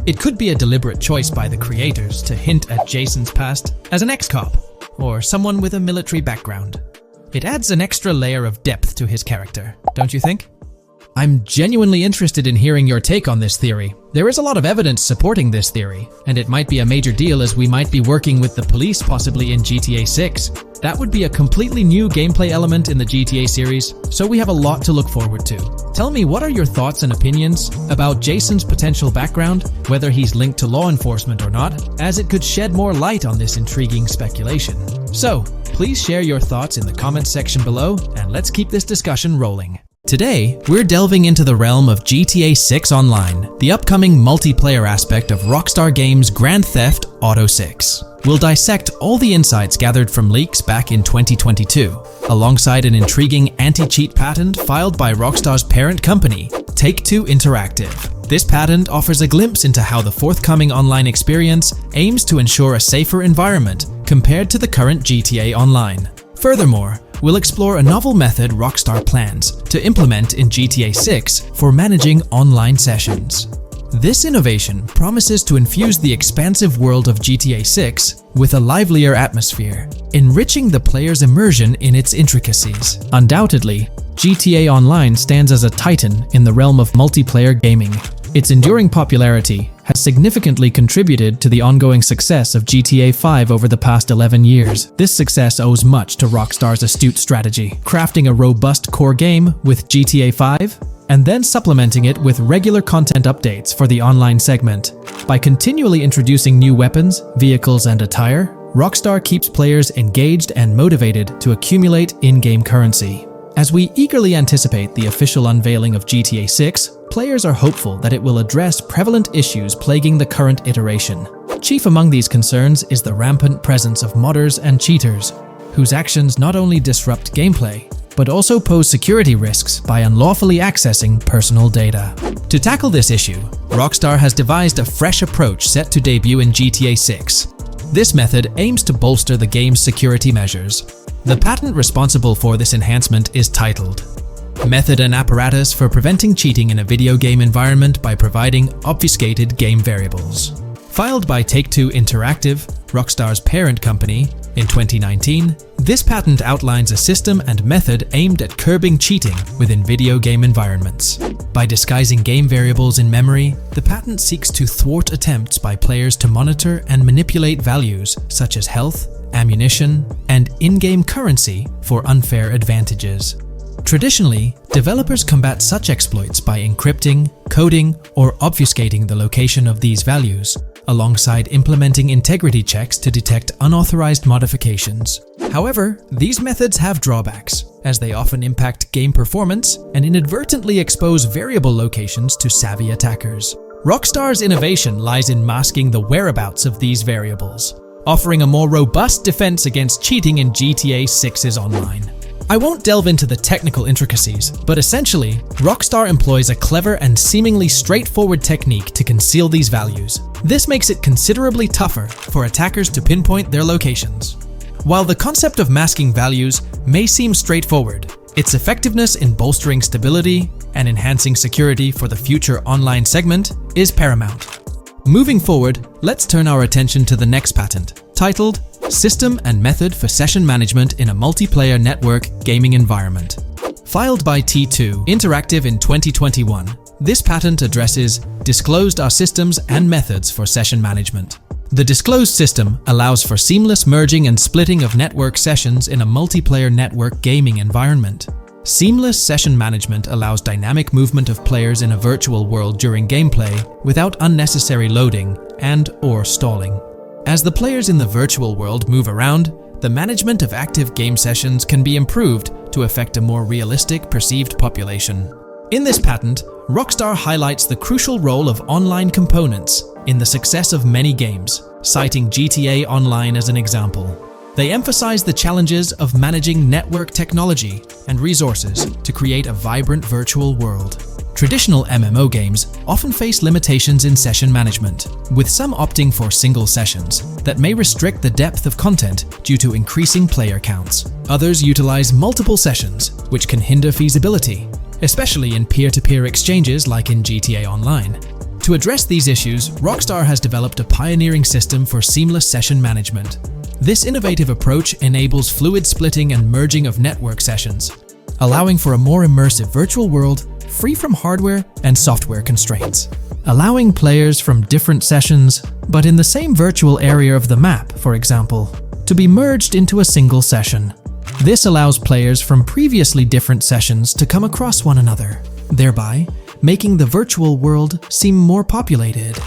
It could be a deliberate choice by the creators to hint at Jason's past as an ex-cop or someone with a military background. It adds an extra layer of depth to his character, don't you think? I'm genuinely interested in hearing your take on this theory. There is a lot of evidence supporting this theory, and it might be a major deal as we might be working with the police possibly in GTA 6. That would be a completely new gameplay element in the GTA series, so we have a lot to look forward to. Tell me, what are your thoughts and opinions about Jason's potential background, whether he's linked to law enforcement or not, as it could shed more light on this intriguing speculation. So, please share your thoughts in the comments section below, and let's keep this discussion rolling. Today, we're delving into the realm of GTA 6 Online, the upcoming multiplayer aspect of Rockstar Games' Grand Theft Auto 6. We'll dissect all the insights gathered from leaks back in 2022, alongside an intriguing anti-cheat patent filed by Rockstar's parent company, Take-Two Interactive. This patent offers a glimpse into how the forthcoming online experience aims to ensure a safer environment compared to the current GTA Online. Furthermore, we'll explore a novel method Rockstar plans to implement in GTA 6 for managing online sessions. This innovation promises to infuse the expansive world of GTA 6 with a livelier atmosphere, enriching the player's immersion in its intricacies. Undoubtedly, GTA Online stands as a titan in the realm of multiplayer gaming. Its enduring popularity has significantly contributed to the ongoing success of GTA 5 over the past 11 years. This success owes much to Rockstar's astute strategy, crafting a robust core game with GTA 5 and then supplementing it with regular content updates for the online segment. By continually introducing new weapons, vehicles, and attire, Rockstar keeps players engaged and motivated to accumulate in-game currency. As we eagerly anticipate the official unveiling of GTA 6, players are hopeful that it will address prevalent issues plaguing the current iteration. Chief among these concerns is the rampant presence of modders and cheaters, whose actions not only disrupt gameplay, but also pose security risks by unlawfully accessing personal data. To tackle this issue, Rockstar has devised a fresh approach set to debut in GTA 6. This method aims to bolster the game's security measures. The patent responsible for this enhancement is titled Method and Apparatus for Preventing Cheating in a Video Game Environment by Providing Obfuscated Game Variables. Filed by Take-Two Interactive, Rockstar's parent company, in 2019, this patent outlines a system and method aimed at curbing cheating within video game environments. By disguising game variables in memory, the patent seeks to thwart attempts by players to monitor and manipulate values such as health, ammunition, and in-game currency for unfair advantages. Traditionally, developers combat such exploits by encrypting, coding, or obfuscating the location of these values, alongside implementing integrity checks to detect unauthorized modifications. However, these methods have drawbacks, as they often impact game performance and inadvertently expose variable locations to savvy attackers. Rockstar's innovation lies in masking the whereabouts of these variables, offering a more robust defense against cheating in GTA 6's Online. I won't delve into the technical intricacies, but essentially, Rockstar employs a clever and seemingly straightforward technique to conceal these values. This makes it considerably tougher for attackers to pinpoint their locations. While the concept of masking values may seem straightforward, its effectiveness in bolstering stability and enhancing security for the future online segment is paramount. Moving forward, let's turn our attention to the next patent, titled System and Method for Session Management in a Multiplayer Network Gaming Environment. Filed by T2 Interactive in 2021, this patent addresses disclosed are systems and methods for session management. The disclosed system allows for seamless merging and splitting of network sessions in a multiplayer network gaming environment. Seamless session management allows dynamic movement of players in a virtual world during gameplay without unnecessary loading and/or stalling. As the players in the virtual world move around, the management of active game sessions can be improved to affect a more realistic perceived population. In this patent, Rockstar highlights the crucial role of online components in the success of many games, citing GTA Online as an example. They emphasize the challenges of managing network technology and resources to create a vibrant virtual world. Traditional MMO games often face limitations in session management, with some opting for single sessions that may restrict the depth of content due to increasing player counts. Others utilize multiple sessions, which can hinder feasibility, especially in peer-to-peer exchanges like in GTA Online. To address these issues, Rockstar has developed a pioneering system for seamless session management. This innovative approach enables fluid splitting and merging of network sessions, allowing for a more immersive virtual world free from hardware and software constraints. Allowing players from different sessions, but in the same virtual area of the map, for example, to be merged into a single session. This allows players from previously different sessions to come across one another, thereby making the virtual world seem more populated.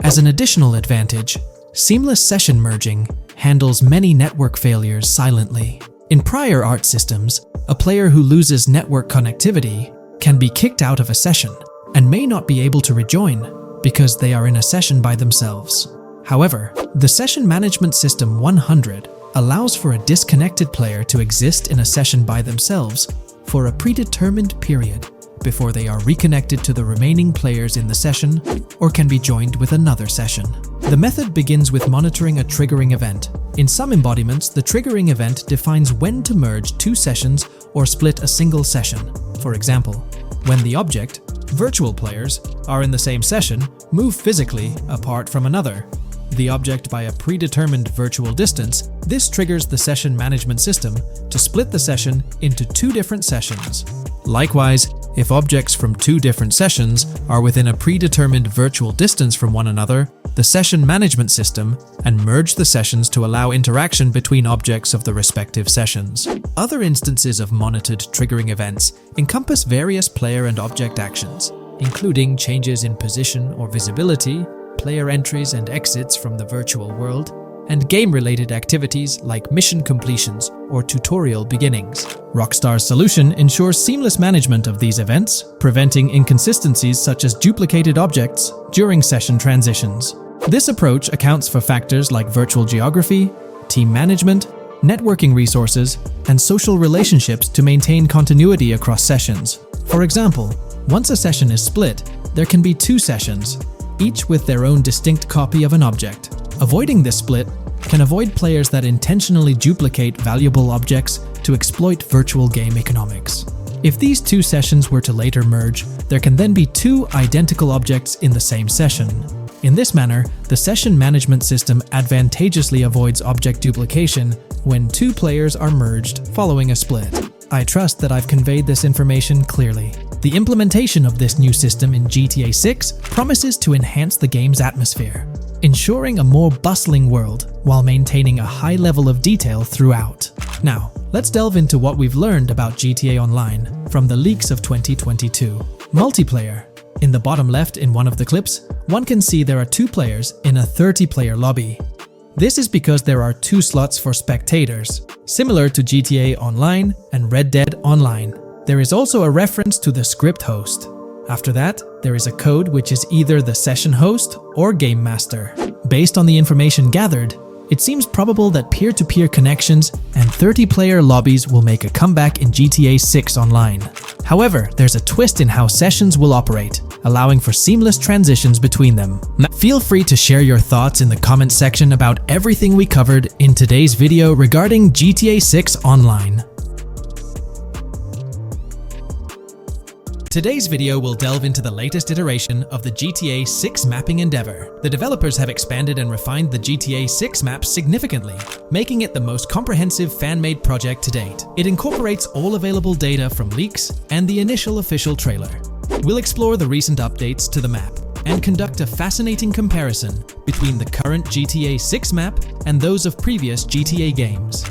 As an additional advantage, seamless session merging handles many network failures silently. In prior ART systems, a player who loses network connectivity can be kicked out of a session and may not be able to rejoin because they are in a session by themselves. However, the Session Management System 100 allows for a disconnected player to exist in a session by themselves for a predetermined period before they are reconnected to the remaining players in the session or can be joined with another session. The method begins with monitoring a triggering event. In some embodiments, the triggering event defines when to merge two sessions or split a single session. For example, when the object, virtual players, are in the same session, move physically apart from another, the object by a predetermined virtual distance, this triggers the session management system to split the session into two different sessions. Likewise, if objects from two different sessions are within a predetermined virtual distance from one another, the session management system and merge the sessions to allow interaction between objects of the respective sessions. Other instances of monitored triggering events encompass various player and object actions, including changes in position or visibility, player entries and exits from the virtual world, and game-related activities like mission completions or tutorial beginnings. Rockstar's solution ensures seamless management of these events, preventing inconsistencies such as duplicated objects during session transitions. This approach accounts for factors like virtual geography, team management, networking resources, and social relationships to maintain continuity across sessions. For example, once a session is split, there can be two sessions, each with their own distinct copy of an object. Avoiding this split can avoid players that intentionally duplicate valuable objects to exploit virtual game economics. If these two sessions were to later merge, there can then be two identical objects in the same session. In this manner, the session management system advantageously avoids object duplication when two players are merged following a split. I trust that I've conveyed this information clearly. The implementation of this new system in GTA 6 promises to enhance the game's atmosphere, ensuring a more bustling world while maintaining a high level of detail throughout. Now, let's delve into what we've learned about GTA Online from the leaks of 2022. Multiplayer. In the bottom left in one of the clips, one can see there are two players in a 30-player lobby. This is because there are two slots for spectators, similar to GTA Online and Red Dead Online. There is also a reference to the script host. After that, there is a code which is either the session host or game master. Based on the information gathered, it seems probable that peer-to-peer connections and 30-player lobbies will make a comeback in GTA 6 Online. However, there's a twist in how sessions will operate, allowing for seamless transitions between them. Feel free to share your thoughts in the comments section about everything we covered in today's video regarding GTA 6 Online. Today's video will delve into the latest iteration of the GTA 6 mapping endeavor. The developers have expanded and refined the GTA 6 map significantly, making it the most comprehensive fan-made project to date. It incorporates all available data from leaks and the initial official trailer. We'll explore the recent updates to the map and conduct a fascinating comparison between the current GTA 6 map and those of previous GTA games.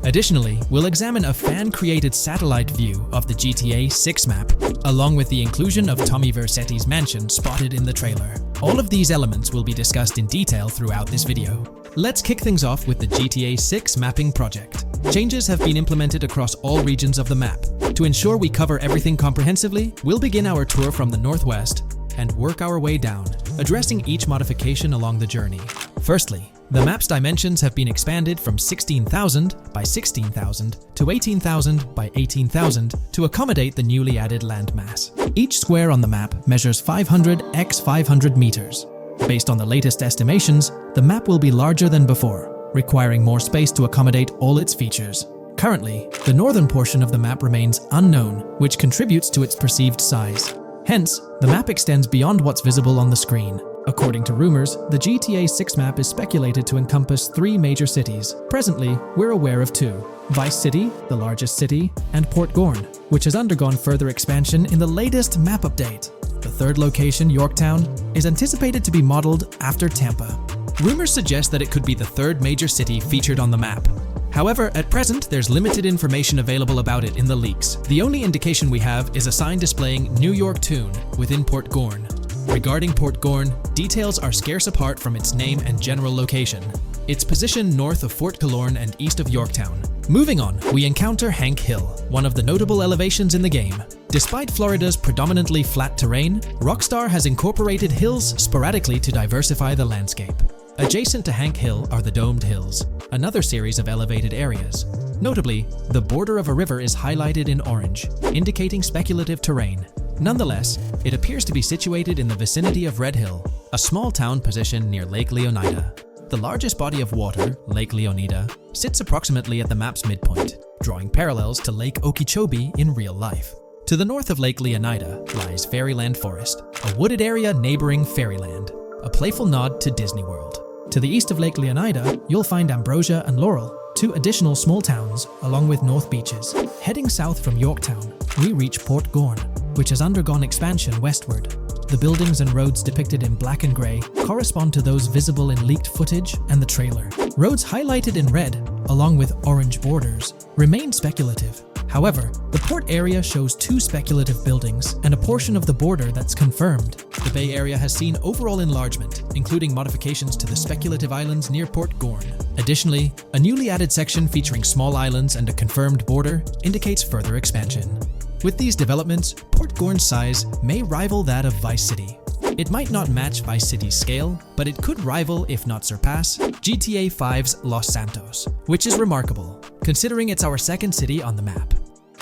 Additionally, we'll examine a fan-created satellite view of the GTA 6 map, along with the inclusion of Tommy Vercetti's mansion spotted in the trailer. All of these elements will be discussed in detail throughout this video. Let's kick things off with the GTA 6 mapping project. Changes have been implemented across all regions of the map. To ensure we cover everything comprehensively, we'll begin our tour from the northwest and work our way down, addressing each modification along the journey. Firstly, the map's dimensions have been expanded from 16,000 by 16,000 to 18,000 by 18,000 to accommodate the newly added landmass. Each square on the map measures 500 x 500 meters. Based on the latest estimations, the map will be larger than before, requiring more space to accommodate all its features. Currently, the northern portion of the map remains unknown, which contributes to its perceived size. Hence, the map extends beyond what's visible on the screen. According to rumors, the GTA 6 map is speculated to encompass 3 major cities. Presently, we're aware of 2. Vice City, the largest city, and Port Gorn, which has undergone further expansion in the latest map update. The third location, Yorktown, is anticipated to be modeled after Tampa. Rumors suggest that it could be the third major city featured on the map. However, at present, there's limited information available about it in the leaks. The only indication we have is a sign displaying New York Tune within Port Gorn. Regarding Port Gorn, details are scarce apart from its name and general location. It's positioned north of Fort Killorn and east of Yorktown. Moving on, we encounter Hank Hill, one of the notable elevations in the game. Despite Florida's predominantly flat terrain, Rockstar has incorporated hills sporadically to diversify the landscape. Adjacent to Hank Hill are the Domed Hills, another series of elevated areas. Notably, the border of a river is highlighted in orange, indicating speculative terrain. Nonetheless, it appears to be situated in the vicinity of Red Hill, a small town positioned near Lake Leonida. The largest body of water, Lake Leonida, sits approximately at the map's midpoint, drawing parallels to Lake Okeechobee in real life. To the north of Lake Leonida lies Fairyland Forest, a wooded area neighboring Fairyland, a playful nod to Disney World. To the east of Lake Leonida, you'll find Ambrosia and Laurel, two additional small towns, along with North Beaches. Heading south from Yorktown, we reach Port Gorn, which has undergone expansion westward. The buildings and roads depicted in black and grey correspond to those visible in leaked footage and the trailer. Roads highlighted in red, along with orange borders, remain speculative. However, the port area shows two speculative buildings and a portion of the border that's confirmed. The Bay Area has seen overall enlargement, including modifications to the speculative islands near Port Gorn. Additionally, a newly added section featuring small islands and a confirmed border indicates further expansion. With these developments, Port Gorn's size may rival that of Vice City. It might not match Vice City's scale, but it could rival, if not surpass, GTA V's Los Santos, which is remarkable, considering it's our second city on the map.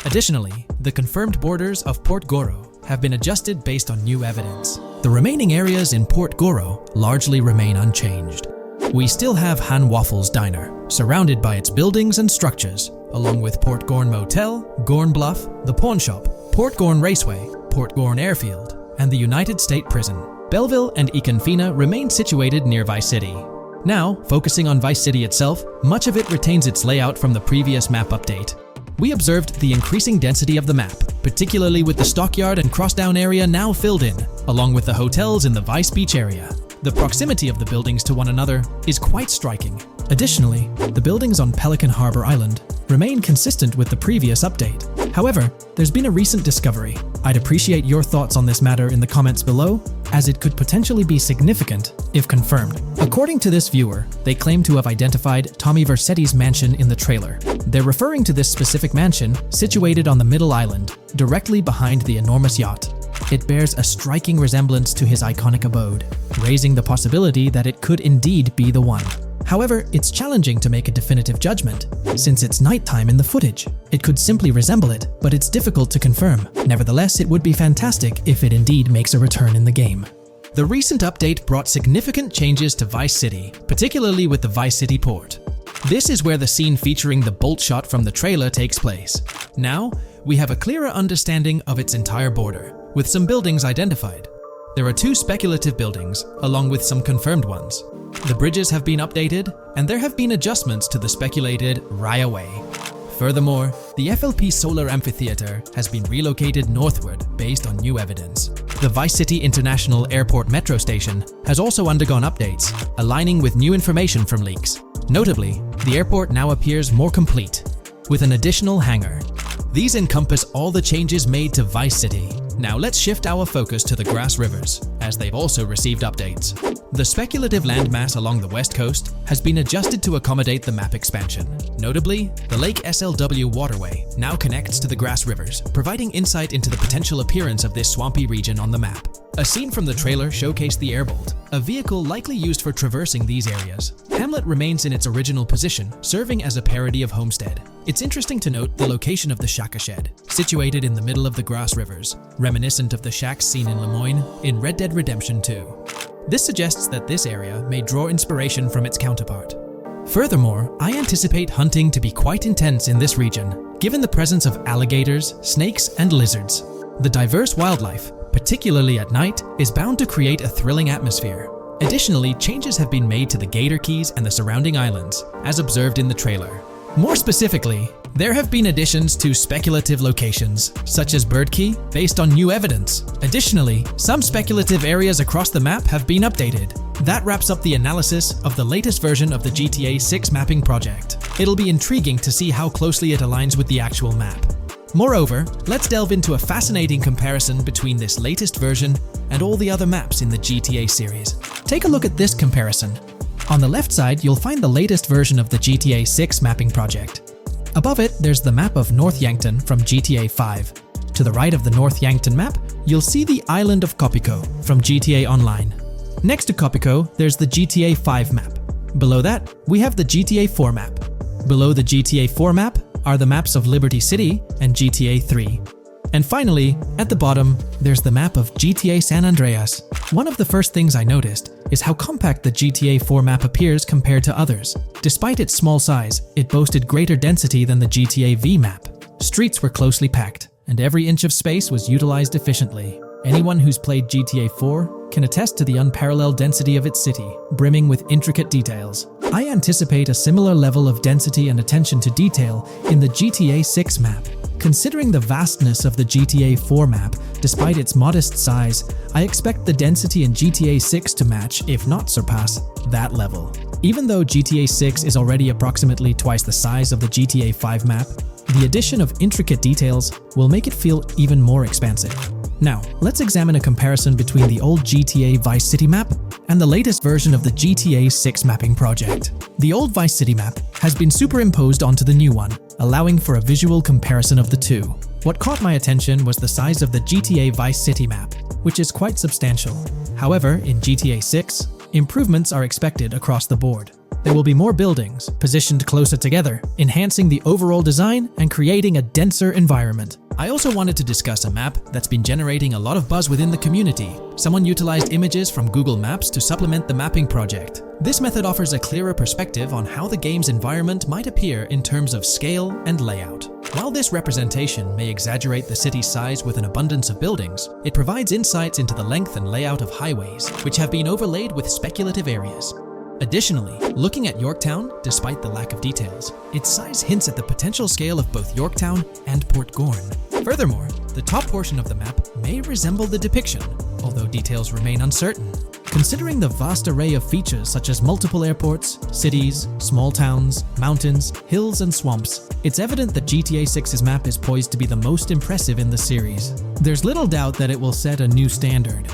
Additionally, the confirmed borders of Port Goro have been adjusted based on new evidence. The remaining areas in Port Goro largely remain unchanged. We still have Han Waffles Diner, surrounded by its buildings and structures, along with Port Gorn Motel, Gorn Bluff, the Pawn Shop, Port Gorn Raceway, Port Gorn Airfield, and the United State Prison. Belleville and Econfina remain situated near Vice City. Now, focusing on Vice City itself, much of it retains its layout from the previous map update. We observed the increasing density of the map, particularly with the Stockyard and Crossdown area now filled in, along with the hotels in the Vice Beach area. The proximity of the buildings to one another is quite striking. Additionally, the buildings on Pelican Harbor Island remain consistent with the previous update. However, there's been a recent discovery. I'd appreciate your thoughts on this matter in the comments below, as it could potentially be significant if confirmed. According to this viewer, they claim to have identified Tommy Vercetti's mansion in the trailer. They're referring to this specific mansion situated on the middle island, directly behind the enormous yacht. It bears a striking resemblance to his iconic abode, raising the possibility that it could indeed be the one. However, it's challenging to make a definitive judgment, since it's nighttime in the footage. It could simply resemble it, but it's difficult to confirm. Nevertheless, it would be fantastic if it indeed makes a return in the game. The recent update brought significant changes to Vice City, particularly with the Vice City port. This is where the scene featuring the bolt shot from the trailer takes place. Now, we have a clearer understanding of its entire border, with some buildings identified. There are two speculative buildings, along with some confirmed ones. The bridges have been updated, and there have been adjustments to the speculated Raya Way. Furthermore, the FLP Solar Amphitheater has been relocated northward based on new evidence. The Vice City International Airport metro station has also undergone updates, aligning with new information from leaks. Notably, the airport now appears more complete, with an additional hangar. These encompass all the changes made to Vice City. Now let's shift our focus to the Grass Rivers, as they've also received updates. The speculative landmass along the west coast has been adjusted to accommodate the map expansion. Notably, the Lake SLW waterway now connects to the Grass Rivers, providing insight into the potential appearance of this swampy region on the map. A scene from the trailer showcased the Airbolt, a vehicle likely used for traversing these areas. Hamlet remains in its original position, serving as a parody of Homestead. It's interesting to note the location of the Shaka Shed, situated in the middle of the Grass Rivers, reminiscent of the shacks seen in Lemoyne in Red Dead Redemption 2. This suggests that this area may draw inspiration from its counterpart. Furthermore, I anticipate hunting to be quite intense in this region, given the presence of alligators, snakes, and lizards. The diverse wildlife, particularly at night, is bound to create a thrilling atmosphere. Additionally, changes have been made to the Gator Keys and the surrounding islands, as observed in the trailer. More specifically, there have been additions to speculative locations, such as Bird Key, based on new evidence. Additionally, some speculative areas across the map have been updated. That wraps up the analysis of the latest version of the GTA 6 mapping project. It'll be intriguing to see how closely it aligns with the actual map. Moreover, let's delve into a fascinating comparison between this latest version and all the other maps in the GTA series. Take a look at this comparison. On the left side, you'll find the latest version of the GTA 6 mapping project. Above it, there's the map of North Yankton from GTA 5. To the right of the North Yankton map, you'll see the island of Copico from GTA Online. Next to Copico, there's the GTA 5 map. Below that, we have the GTA 4 map. Below the GTA 4 map are the maps of Liberty City and GTA 3. And finally, at the bottom, there's the map of GTA San Andreas. One of the first things I noticed is how compact the GTA 4 map appears compared to others. Despite its small size, it boasted greater density than the GTA V map. Streets were closely packed, and every inch of space was utilized efficiently. Anyone who's played GTA 4 can attest to the unparalleled density of its city, brimming with intricate details. I anticipate a similar level of density and attention to detail in the GTA 6 map. Considering the vastness of the GTA 4 map, despite its modest size, I expect the density in GTA 6 to match, if not surpass, that level. Even though GTA 6 is already approximately twice the size of the GTA 5 map, the addition of intricate details will make it feel even more expansive. Now, let's examine a comparison between the old GTA Vice City map and the latest version of the GTA 6 mapping project. The old Vice City map has been superimposed onto the new one, allowing for a visual comparison of the two. What caught my attention was the size of the GTA Vice City map, which is quite substantial. However, in GTA 6, improvements are expected across the board. There will be more buildings, positioned closer together, enhancing the overall design and creating a denser environment. I also wanted to discuss a map that's been generating a lot of buzz within the community. Someone utilized images from Google Maps to supplement the mapping project. This method offers a clearer perspective on how the game's environment might appear in terms of scale and layout. While this representation may exaggerate the city's size with an abundance of buildings, it provides insights into the length and layout of highways, which have been overlaid with speculative areas. Additionally, looking at Yorktown, despite the lack of details, its size hints at the potential scale of both Yorktown and Port Gorn. Furthermore, the top portion of the map may resemble the depiction, although details remain uncertain. Considering the vast array of features such as multiple airports, cities, small towns, mountains, hills, and swamps, it's evident that GTA 6's map is poised to be the most impressive in the series. There's little doubt that it will set a new standard.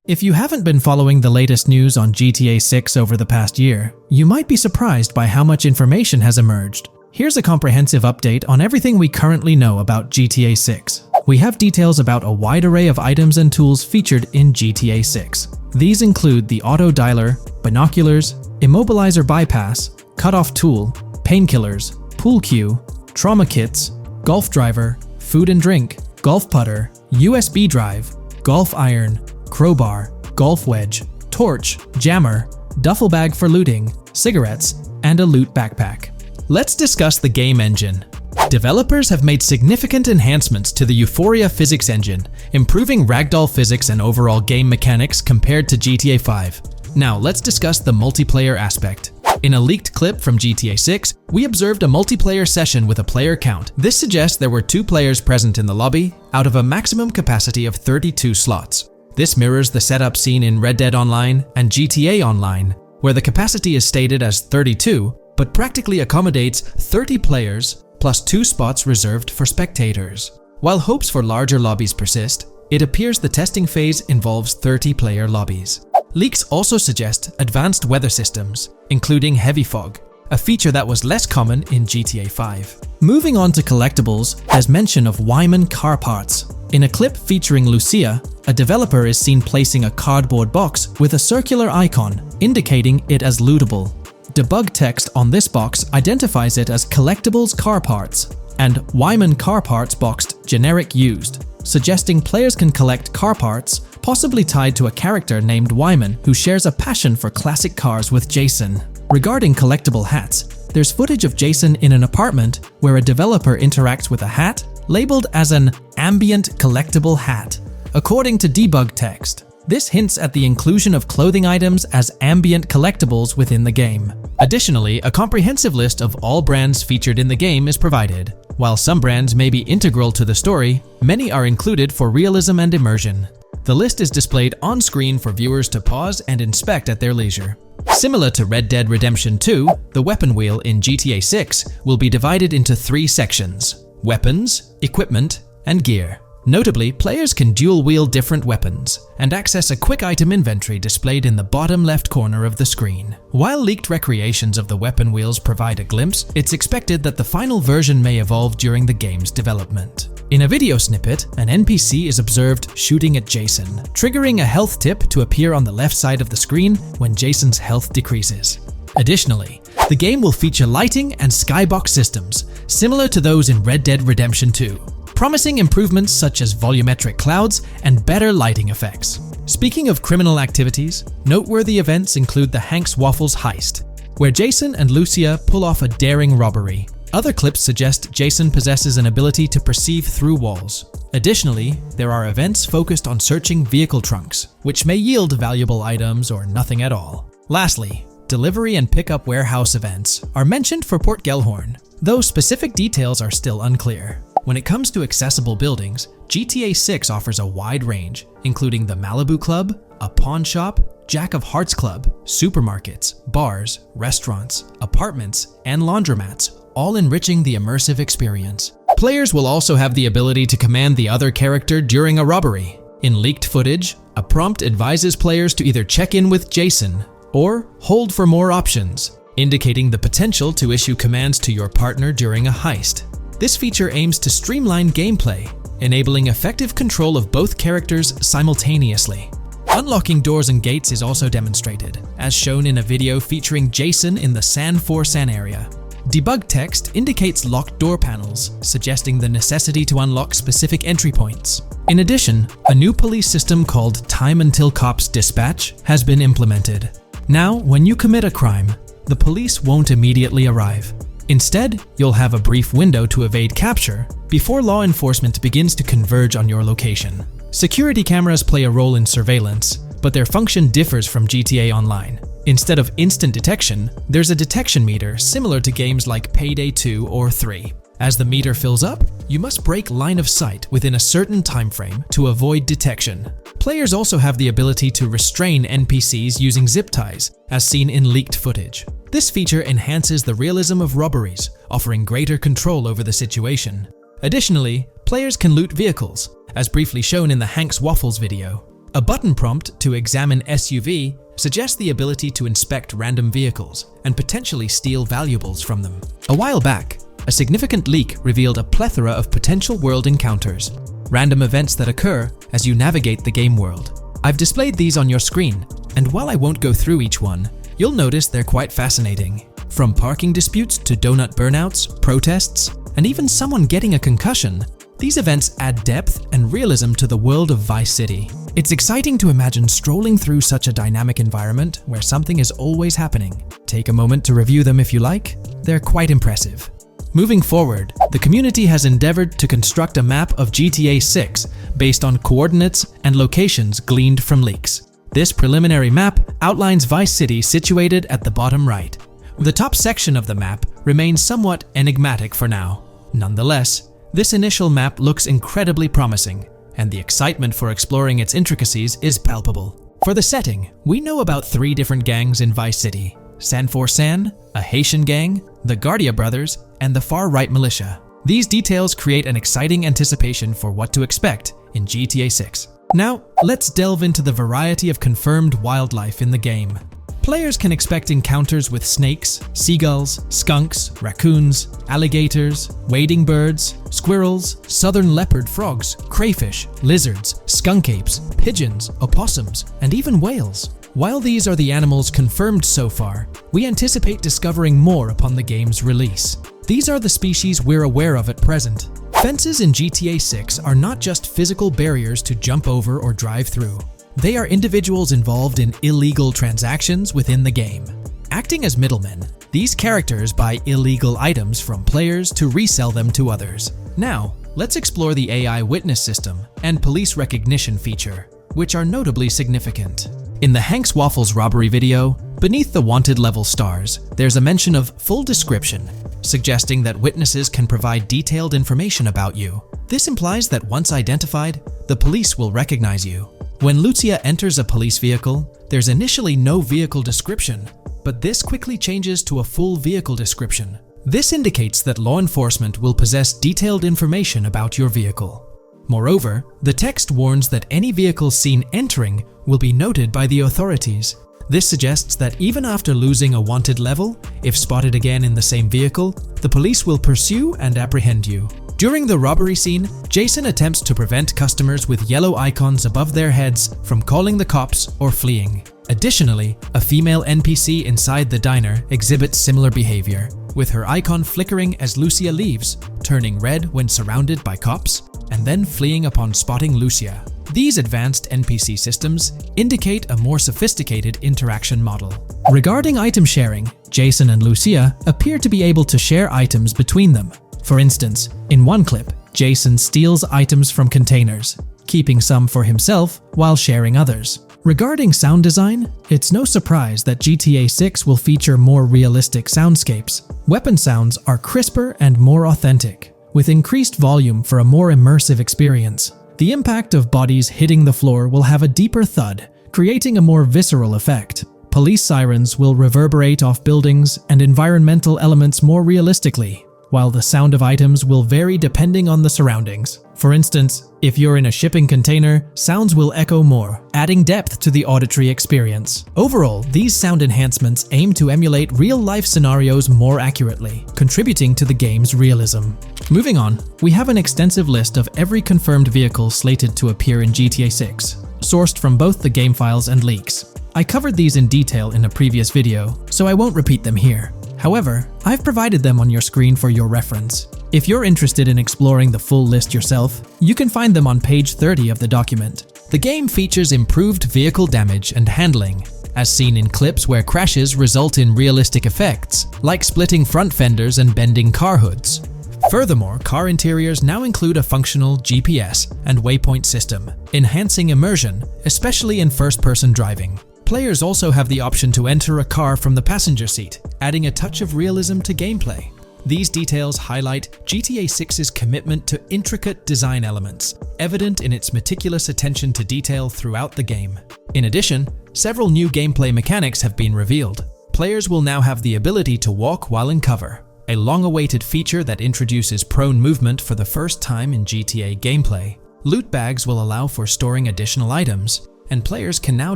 If you haven't been following the latest news on GTA 6 over the past year, you might be surprised by how much information has emerged. Here's a comprehensive update on everything we currently know about GTA 6. We have details about a wide array of items and tools featured in GTA 6. These include the auto dialer, binoculars, immobilizer bypass, cutoff tool, painkillers, pool cue, trauma kits, golf driver, food and drink, golf putter, USB drive, golf iron, crowbar, golf wedge, torch, jammer, duffel bag for looting, cigarettes, and a loot backpack. Let's discuss the game engine. Developers have made significant enhancements to the Euphoria physics engine, improving ragdoll physics and overall game mechanics compared to GTA 5. Now let's discuss the multiplayer aspect. In a leaked clip from GTA 6, we observed a multiplayer session with a player count. This suggests there were 2 players present in the lobby, out of a maximum capacity of 32 slots. This mirrors the setup seen in Red Dead Online and GTA Online, where the capacity is stated as 32, but practically accommodates 30 players plus 2 spots reserved for spectators. While hopes for larger lobbies persist, it appears the testing phase involves 30-player lobbies. Leaks also suggest advanced weather systems, including heavy fog, a feature that was less common in GTA 5. Moving on to collectibles, there's mention of Wyman car parts. In a clip featuring Lucia, a developer is seen placing a cardboard box with a circular icon, indicating it as lootable. Debug text on this box identifies it as collectibles car parts, and Wyman car parts boxed generic used, suggesting players can collect car parts, possibly tied to a character named Wyman who shares a passion for classic cars with Jason. Regarding collectible hats, there's footage of Jason in an apartment where a developer interacts with a hat labeled as an ambient collectible hat. According to debug text, this hints at the inclusion of clothing items as ambient collectibles within the game. Additionally, a comprehensive list of all brands featured in the game is provided. While some brands may be integral to the story, many are included for realism and immersion. The list is displayed on screen for viewers to pause and inspect at their leisure. Similar to Red Dead Redemption 2, the weapon wheel in GTA 6 will be divided into 3 sections: weapons, equipment, and gear. Notably, players can dual-wield different weapons and access a quick item inventory displayed in the bottom left corner of the screen. While leaked recreations of the weapon wheels provide a glimpse, it's expected that the final version may evolve during the game's development. In a video snippet, an NPC is observed shooting at Jason, triggering a health tip to appear on the left side of the screen when Jason's health decreases. Additionally, the game will feature lighting and skybox systems, similar to those in Red Dead Redemption 2. Promising improvements such as volumetric clouds and better lighting effects. Speaking of criminal activities, noteworthy events include the Hank's Waffles heist, where Jason and Lucia pull off a daring robbery. Other clips suggest Jason possesses an ability to perceive through walls. Additionally, there are events focused on searching vehicle trunks, which may yield valuable items or nothing at all. Lastly, delivery and pickup warehouse events are mentioned for Port Gellhorn, though specific details are still unclear. When it comes to accessible buildings, GTA 6 offers a wide range, including the Malibu Club, a pawn shop, Jack of Hearts Club, supermarkets, bars, restaurants, apartments, and laundromats, all enriching the immersive experience. Players will also have the ability to command the other character during a robbery. In leaked footage, a prompt advises players to either check in with Jason or hold for more options, indicating the potential to issue commands to your partner during a heist. This feature aims to streamline gameplay, enabling effective control of both characters simultaneously. Unlocking doors and gates is also demonstrated, as shown in a video featuring Jason in the San Forsan area. Debug text indicates locked door panels, suggesting the necessity to unlock specific entry points. In addition, a new police system called Time Until Cops Dispatch has been implemented. Now, when you commit a crime, the police won't immediately arrive. Instead, you'll have a brief window to evade capture before law enforcement begins to converge on your location. Security cameras play a role in surveillance, but their function differs from GTA Online. Instead of instant detection, there's a detection meter similar to games like Payday 2 or 3. As the meter fills up, you must break line of sight within a certain time frame to avoid detection. Players also have the ability to restrain NPCs using zip ties, as seen in leaked footage. This feature enhances the realism of robberies, offering greater control over the situation. Additionally, players can loot vehicles, as briefly shown in the Hank's Waffles video. A button prompt to examine SUV suggests the ability to inspect random vehicles and potentially steal valuables from them. A while back, a significant leak revealed a plethora of potential world encounters, random events that occur as you navigate the game world. I've displayed these on your screen, and while I won't go through each one, you'll notice they're quite fascinating. From parking disputes to donut burnouts, protests, and even someone getting a concussion, these events add depth and realism to the world of Vice City. It's exciting to imagine strolling through such a dynamic environment where something is always happening. Take a moment to review them if you like. They're quite impressive. Moving forward, the community has endeavored to construct a map of GTA 6 based on coordinates and locations gleaned from leaks. This preliminary map outlines Vice City situated at the bottom right. The top section of the map remains somewhat enigmatic for now. Nonetheless, this initial map looks incredibly promising, and the excitement for exploring its intricacies is palpable. For the setting, we know about 3 different gangs in Vice City: San Forsan, a Haitian gang, the Guardia Brothers, and the far-right militia. These details create an exciting anticipation for what to expect in GTA 6. Now, let's delve into the variety of confirmed wildlife in the game. Players can expect encounters with snakes, seagulls, skunks, raccoons, alligators, wading birds, squirrels, southern leopard frogs, crayfish, lizards, skunk apes, pigeons, opossums, and even whales. While these are the animals confirmed so far, we anticipate discovering more upon the game's release. These are the species we're aware of at present. Fences in GTA 6 are not just physical barriers to jump over or drive through. They are individuals involved in illegal transactions within the game. Acting as middlemen, these characters buy illegal items from players to resell them to others. Now, let's explore the AI witness system and police recognition feature, which are notably significant. In the Hank's Waffles robbery video, beneath the wanted level stars, there's a mention of full description, suggesting that witnesses can provide detailed information about you. This implies that once identified, the police will recognize you. When Lucia enters a police vehicle, there's initially no vehicle description, but this quickly changes to a full vehicle description. This indicates that law enforcement will possess detailed information about your vehicle. Moreover, the text warns that any vehicle seen entering will be noted by the authorities. This suggests that even after losing a wanted level, if spotted again in the same vehicle, the police will pursue and apprehend you. During the robbery scene, Jason attempts to prevent customers with yellow icons above their heads from calling the cops or fleeing. Additionally, a female NPC inside the diner exhibits similar behavior, with her icon flickering as Lucia leaves, turning red when surrounded by cops, and then fleeing upon spotting Lucia. These advanced NPC systems indicate a more sophisticated interaction model. Regarding item sharing, Jason and Lucia appear to be able to share items between them. For instance, in one clip, Jason steals items from containers, keeping some for himself while sharing others. Regarding sound design, it's no surprise that GTA 6 will feature more realistic soundscapes. Weapon sounds are crisper and more authentic, with increased volume for a more immersive experience. The impact of bodies hitting the floor will have a deeper thud, creating a more visceral effect. Police sirens will reverberate off buildings and environmental elements more realistically, while the sound of items will vary depending on the surroundings. For instance, if you're in a shipping container, sounds will echo more, adding depth to the auditory experience. Overall, these sound enhancements aim to emulate real-life scenarios more accurately, contributing to the game's realism. Moving on, we have an extensive list of every confirmed vehicle slated to appear in GTA 6, sourced from both the game files and leaks. I covered these in detail in a previous video, so I won't repeat them here. However, I've provided them on your screen for your reference. If you're interested in exploring the full list yourself, you can find them on page 30 of the document. The game features improved vehicle damage and handling, as seen in clips where crashes result in realistic effects, like splitting front fenders and bending car hoods. Furthermore, car interiors now include a functional GPS and waypoint system, enhancing immersion, especially in first-person driving. Players also have the option to enter a car from the passenger seat, adding a touch of realism to gameplay. These details highlight GTA 6's commitment to intricate design elements, evident in its meticulous attention to detail throughout the game. In addition, several new gameplay mechanics have been revealed. Players will now have the ability to walk while in cover, a long-awaited feature that introduces prone movement for the first time in GTA gameplay. Loot bags will allow for storing additional items, and players can now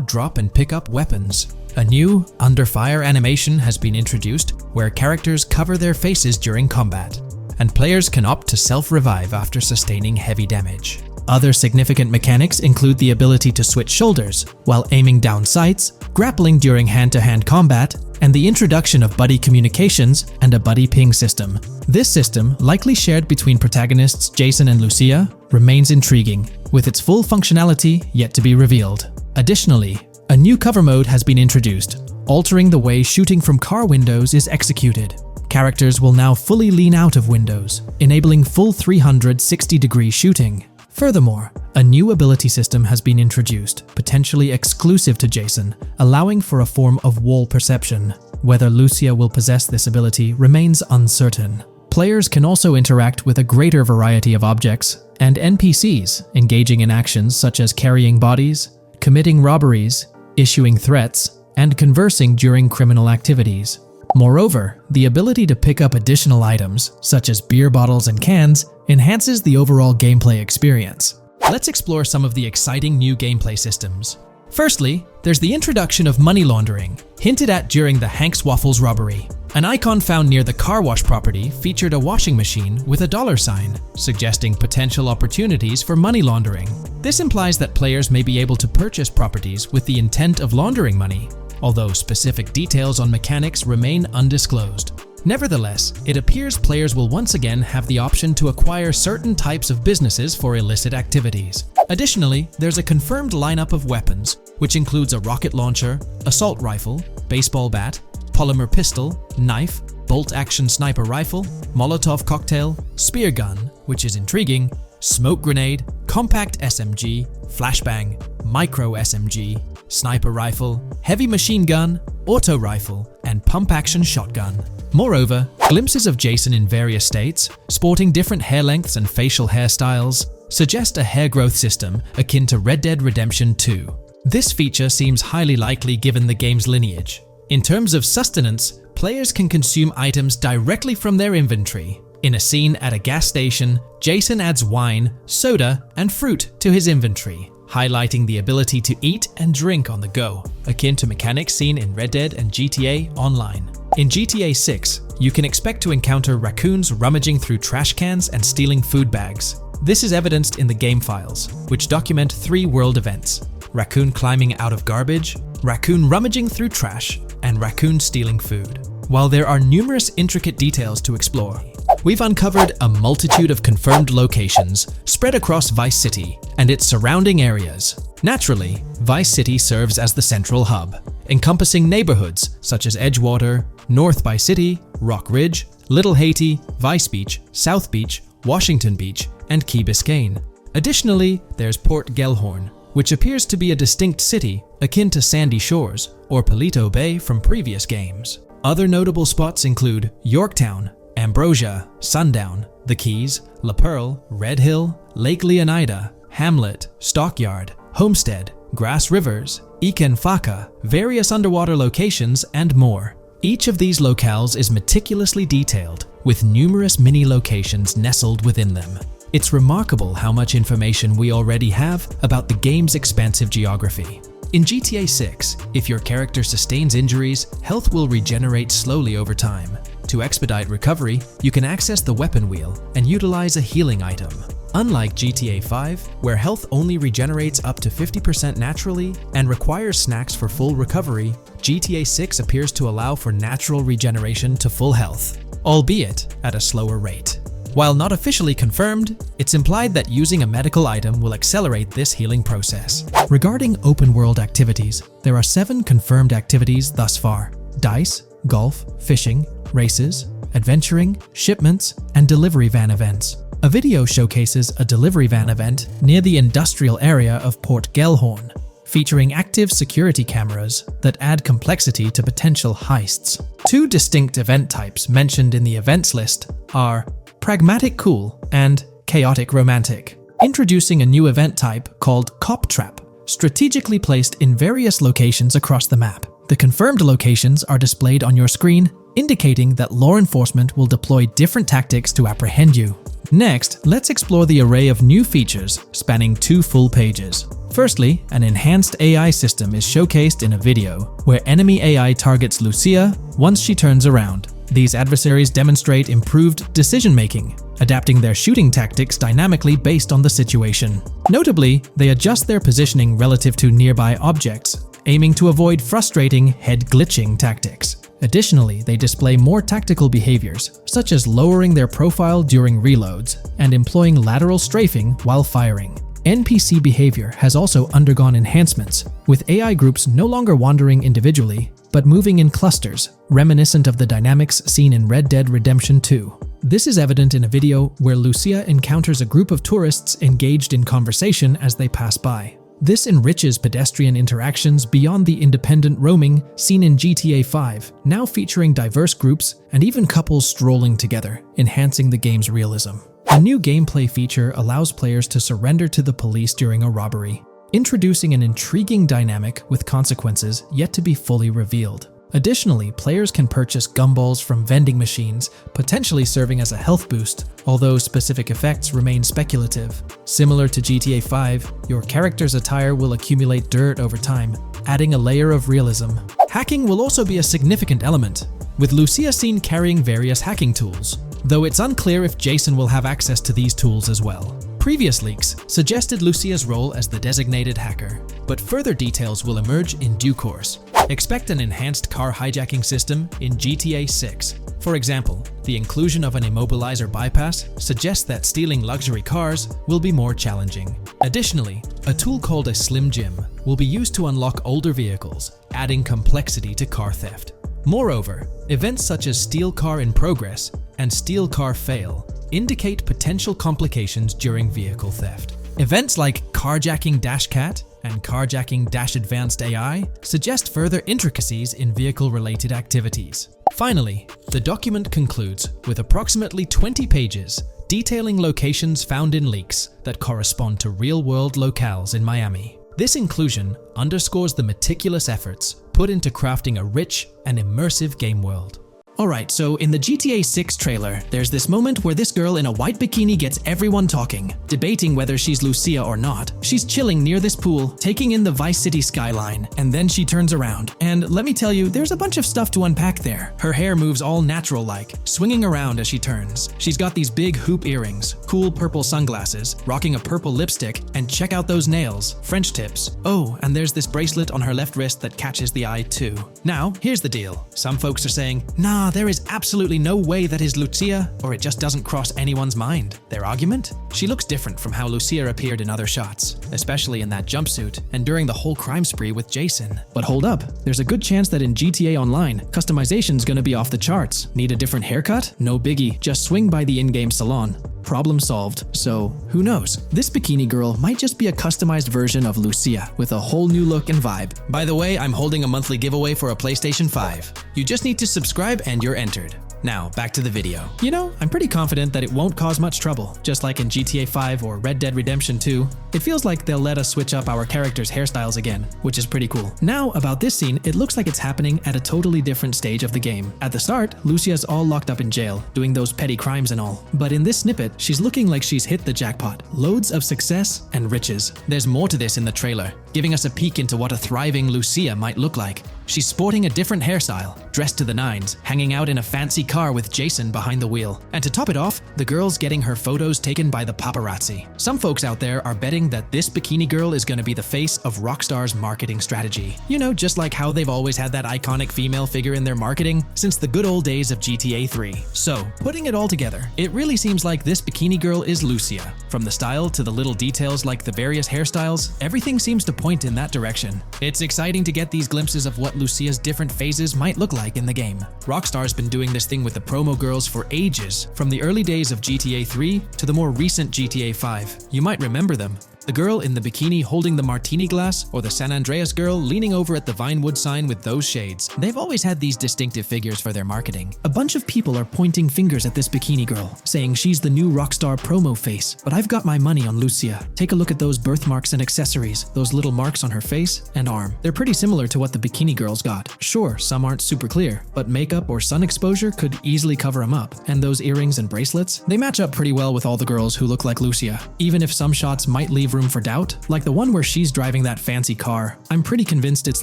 drop and pick up weapons. A new under fire animation has been introduced where characters cover their faces during combat, and players can opt to self-revive after sustaining heavy damage. Other significant mechanics include the ability to switch shoulders while aiming down sights, grappling during hand-to-hand combat, and the introduction of buddy communications and a buddy ping system. This system, likely shared between protagonists Jason and Lucia, remains intriguing, with its full functionality yet to be revealed. Additionally, a new cover mode has been introduced, altering the way shooting from car windows is executed. Characters will now fully lean out of windows, enabling full 360-degree shooting. Furthermore, a new ability system has been introduced, potentially exclusive to Jason, allowing for a form of wall perception. Whether Lucia will possess this ability remains uncertain. Players can also interact with a greater variety of objects and NPCs, engaging in actions such as carrying bodies, committing robberies, issuing threats, and conversing during criminal activities. Moreover, the ability to pick up additional items, such as beer bottles and cans, enhances the overall gameplay experience. Let's explore some of the exciting new gameplay systems. Firstly, there's the introduction of money laundering, hinted at during the Hank's Waffles robbery. An icon found near the car wash property featured a washing machine with a dollar sign, suggesting potential opportunities for money laundering. This implies that players may be able to purchase properties with the intent of laundering money, although specific details on mechanics remain undisclosed. Nevertheless, it appears players will once again have the option to acquire certain types of businesses for illicit activities. Additionally, there's a confirmed lineup of weapons, which includes a rocket launcher, assault rifle, baseball bat, polymer pistol, knife, bolt-action sniper rifle, Molotov cocktail, spear gun, which is intriguing, smoke grenade, compact SMG, flashbang, micro SMG, sniper rifle, heavy machine gun, auto rifle, and pump-action shotgun. Moreover, glimpses of Jason in various states, sporting different hair lengths and facial hairstyles, suggest a hair growth system akin to Red Dead Redemption 2. This feature seems highly likely given the game's lineage. In terms of sustenance, players can consume items directly from their inventory, In a scene at a gas station, Jason adds wine, soda, and fruit to his inventory, highlighting the ability to eat and drink on the go, akin to mechanics seen in Red Dead and GTA Online. In GTA 6, you can expect to encounter raccoons rummaging through trash cans and stealing food bags. This is evidenced in the game files, which document 3 world events: raccoon climbing out of garbage, raccoon rummaging through trash, and raccoon stealing food. While there are numerous intricate details to explore, we've uncovered a multitude of confirmed locations spread across Vice City and its surrounding areas. Naturally, Vice City serves as the central hub, encompassing neighborhoods such as Edgewater, North Vice City, Rock Ridge, Little Haiti, Vice Beach, South Beach, Washington Beach, and Key Biscayne. Additionally, there's Port Gellhorn, which appears to be a distinct city akin to Sandy Shores or Paleto Bay from previous games. Other notable spots include Yorktown, Ambrosia, Sundown, The Keys, La Pearl, Red Hill, Lake Leonida, Hamlet, Stockyard, Homestead, Grass Rivers, Ikenfaka, various underwater locations, and more. Each of these locales is meticulously detailed, with numerous mini locations nestled within them. It's remarkable how much information we already have about the game's expansive geography. In GTA 6, if your character sustains injuries, health will regenerate slowly over time. To expedite recovery, you can access the weapon wheel and utilize a healing item. Unlike GTA 5, where health only regenerates up to 50% naturally and requires snacks for full recovery, GTA 6 appears to allow for natural regeneration to full health, albeit at a slower rate. While not officially confirmed, it's implied that using a medical item will accelerate this healing process. Regarding open-world activities, there are 7 confirmed activities thus far: dice, golf, fishing, races, adventuring, shipments, and delivery van events. A video showcases a delivery van event near the industrial area of Port Gellhorn, featuring active security cameras that add complexity to potential heists. 2 distinct event types mentioned in the events list are Pragmatic Cool and Chaotic Romantic, introducing a new event type called Cop Trap, strategically placed in various locations across the map. The confirmed locations are displayed on your screen, indicating that law enforcement will deploy different tactics to apprehend you. Next, let's explore the array of new features spanning 2 full pages. Firstly, an enhanced AI system is showcased in a video, where enemy AI targets Lucia once she turns around. These adversaries demonstrate improved decision-making, adapting their shooting tactics dynamically based on the situation. Notably, they adjust their positioning relative to nearby objects, aiming to avoid frustrating head-glitching tactics. Additionally, they display more tactical behaviors, such as lowering their profile during reloads and employing lateral strafing while firing. NPC behavior has also undergone enhancements, with AI groups no longer wandering individually, but moving in clusters, reminiscent of the dynamics seen in Red Dead Redemption 2. This is evident in a video where Lucia encounters a group of tourists engaged in conversation as they pass by. This enriches pedestrian interactions beyond the independent roaming seen in GTA 5, now featuring diverse groups and even couples strolling together, enhancing the game's realism. A new gameplay feature allows players to surrender to the police during a robbery, introducing an intriguing dynamic with consequences yet to be fully revealed. Additionally, players can purchase gumballs from vending machines, potentially serving as a health boost, although specific effects remain speculative. Similar to GTA 5, your character's attire will accumulate dirt over time, adding a layer of realism. Hacking will also be a significant element, with Lucia seen carrying various hacking tools, though it's unclear if Jason will have access to these tools as well. Previous leaks suggested Lucia's role as the designated hacker, but further details will emerge in due course. Expect an enhanced car hijacking system in GTA 6. For example, the inclusion of an immobilizer bypass suggests that stealing luxury cars will be more challenging. Additionally, a tool called a Slim Jim will be used to unlock older vehicles, adding complexity to car theft. Moreover, events such as Steal Car in Progress and Steal Car Fail indicate potential complications during vehicle theft. Events like Carjacking Cat and Carjacking Advanced AI suggest further intricacies in vehicle-related activities. Finally, the document concludes with approximately 20 pages detailing locations found in leaks that correspond to real-world locales in Miami. This inclusion underscores the meticulous efforts put into crafting a rich and immersive game world. Alright, so in the GTA 6 trailer, there's this moment where this girl in a white bikini gets everyone talking, debating whether she's Lucia or not. She's chilling near this pool, taking in the Vice City skyline, and then she turns around. And let me tell you, there's a bunch of stuff to unpack there. Her hair moves all natural-like, swinging around as she turns. She's got these big hoop earrings, cool purple sunglasses, rocking a purple lipstick, and check out those nails, French tips. Oh, and there's this bracelet on her left wrist that catches the eye too. Now, here's the deal. Some folks are saying, nah, there is absolutely no way that is Lucia, or it just doesn't cross anyone's mind. Their argument? She looks different from how Lucia appeared in other shots, especially in that jumpsuit and during the whole crime spree with Jason. But hold up, there's a good chance that in GTA Online, customization's gonna be off the charts. Need a different haircut? No biggie, just swing by the in-game salon. Problem solved. So, who knows? This bikini girl might just be a customized version of Lucia with a whole new look and vibe. By the way, I'm holding a monthly giveaway for a PlayStation 5. You just need to subscribe and you're entered. Now, back to the video. You know, I'm pretty confident that it won't cause much trouble, just like in GTA 5 or Red Dead Redemption 2. It feels like they'll let us switch up our characters' hairstyles again, which is pretty cool. Now, about this scene, it looks like it's happening at a totally different stage of the game. At the start, Lucia's all locked up in jail, doing those petty crimes and all. But in this snippet, she's looking like she's hit the jackpot. Loads of success and riches. There's more to this in the trailer, giving us a peek into what a thriving Lucia might look like. She's sporting a different hairstyle, dressed to the nines, hanging out in a fancy car with Jason behind the wheel. And to top it off, the girl's getting her photos taken by the paparazzi. Some folks out there are betting that this bikini girl is going to be the face of Rockstar's marketing strategy. You know, just like how they've always had that iconic female figure in their marketing since the good old days of GTA 3. So, putting it all together, it really seems like this bikini girl is Lucia. From the style to the little details like the various hairstyles, everything seems to point in that direction. It's exciting to get these glimpses of what Lucia's different phases might look like in the game. Rockstar's been doing this thing with the promo girls for ages, from the early days of GTA 3 to the more recent GTA 5. You might remember them. The girl in the bikini holding the martini glass, or the San Andreas girl leaning over at the Vinewood sign with those shades. They've always had these distinctive figures for their marketing. A bunch of people are pointing fingers at this bikini girl, saying she's the new Rockstar promo face. But I've got my money on Lucia. Take a look at those birthmarks and accessories, those little marks on her face and arm. They're pretty similar to what the bikini girl's got. Sure, some aren't super clear, but makeup or sun exposure could easily cover them up. And those earrings and bracelets, they match up pretty well with all the girls who look like Lucia. Even if some shots might leave room for doubt, like the one where she's driving that fancy car. I'm pretty convinced it's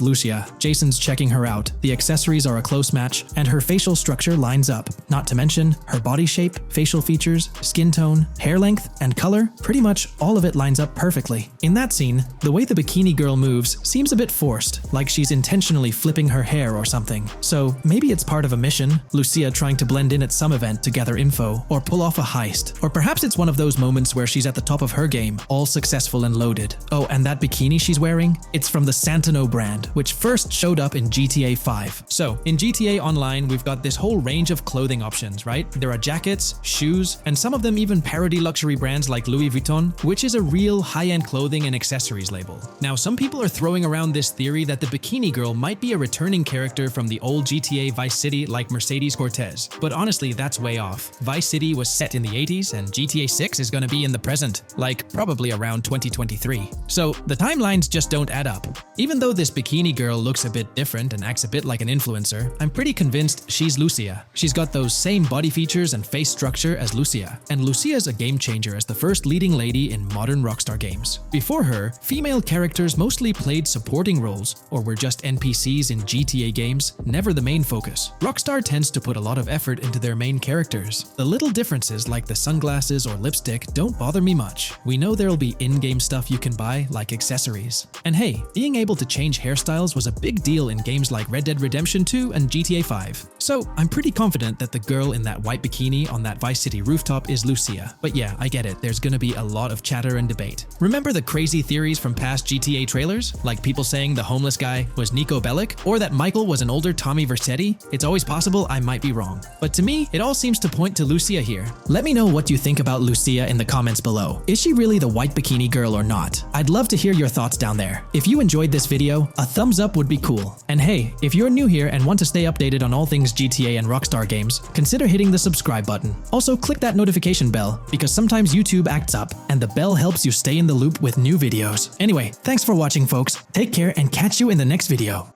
Lucia. Jason's checking her out, the accessories are a close match, and her facial structure lines up. Not to mention, her body shape, facial features, skin tone, hair length, and color, pretty much all of it lines up perfectly. In that scene, the way the bikini girl moves seems a bit forced, like she's intentionally flipping her hair or something. So maybe it's part of a mission, Lucia trying to blend in at some event to gather info, or pull off a heist. Or perhaps it's one of those moments where she's at the top of her game, all successful and loaded. Oh, and that bikini she's wearing? It's from the Santino brand, which first showed up in GTA 5. So, in GTA Online, we've got this whole range of clothing options, right? There are jackets, shoes, and some of them even parody luxury brands like Louis Vuitton, which is a real high-end clothing and accessories label. Now, some people are throwing around this theory that the bikini girl might be a returning character from the old GTA Vice City like Mercedes Cortez. But honestly, that's way off. Vice City was set in the 80s, and GTA 6 is gonna be in the present, like probably around 2023. So the timelines just don't add up. Even though this bikini girl looks a bit different and acts a bit like an influencer, I'm pretty convinced she's Lucia. She's got those same body features and face structure as Lucia, and Lucia's a game changer as the first leading lady in modern Rockstar games. Before her, female characters mostly played supporting roles or were just NPCs in GTA games, never the main focus. Rockstar tends to put a lot of effort into their main characters. The little differences like the sunglasses or lipstick don't bother me much. We know there'll be in-game stuff you can buy, like accessories. And hey, being able to change hairstyles was a big deal in games like Red Dead Redemption 2 and GTA 5. So I'm pretty confident that the girl in that white bikini on that Vice City rooftop is Lucia. But yeah, I get it, there's gonna be a lot of chatter and debate. Remember the crazy theories from past GTA trailers? Like people saying the homeless guy was Niko Bellic, or that Michael was an older Tommy Vercetti? It's always possible I might be wrong. But to me, it all seems to point to Lucia here. Let me know what you think about Lucia in the comments below. Is she really the white bikini girl or not? I'd love to hear your thoughts down there. If you enjoyed this video, a thumbs up would be cool. And hey, if you're new here and want to stay updated on all things GTA and Rockstar games, consider hitting the subscribe button. Also, click that notification bell, because sometimes YouTube acts up, and the bell helps you stay in the loop with new videos. Anyway, thanks for watching folks, take care and catch you in the next video.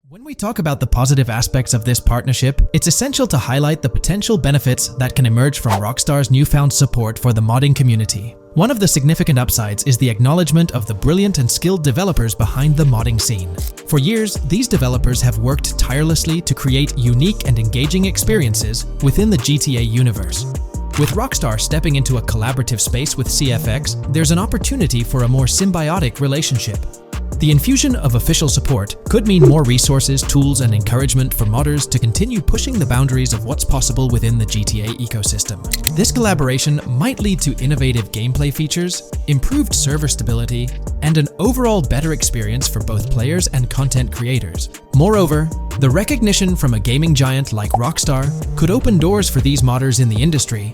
When we talk about the positive aspects of this partnership, it's essential to highlight the potential benefits that can emerge from Rockstar's newfound support for the modding community. One of the significant upsides is the acknowledgement of the brilliant and skilled developers behind the modding scene. For years, these developers have worked tirelessly to create unique and engaging experiences within the GTA universe. With Rockstar stepping into a collaborative space with CFX, there's an opportunity for a more symbiotic relationship. The infusion of official support could mean more resources, tools, and encouragement for modders to continue pushing the boundaries of what's possible within the GTA ecosystem. This collaboration might lead to innovative gameplay features, improved server stability, and an overall better experience for both players and content creators. Moreover, the recognition from a gaming giant like Rockstar could open doors for these modders in the industry.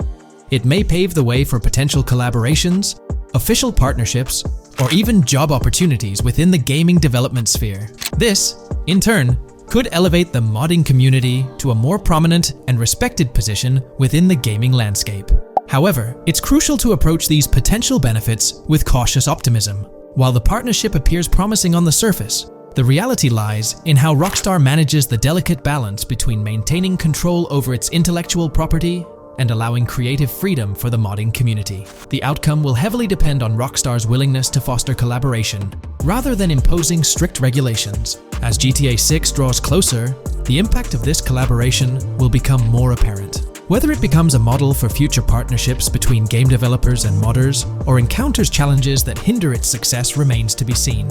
It may pave the way for potential collaborations, official partnerships, or even job opportunities within the gaming development sphere. This, in turn, could elevate the modding community to a more prominent and respected position within the gaming landscape. However, it's crucial to approach these potential benefits with cautious optimism. While the partnership appears promising on the surface, the reality lies in how Rockstar manages the delicate balance between maintaining control over its intellectual property and allowing creative freedom for the modding community. The outcome will heavily depend on Rockstar's willingness to foster collaboration, rather than imposing strict regulations. As GTA 6 draws closer, the impact of this collaboration will become more apparent. Whether it becomes a model for future partnerships between game developers and modders, or encounters challenges that hinder its success remains to be seen.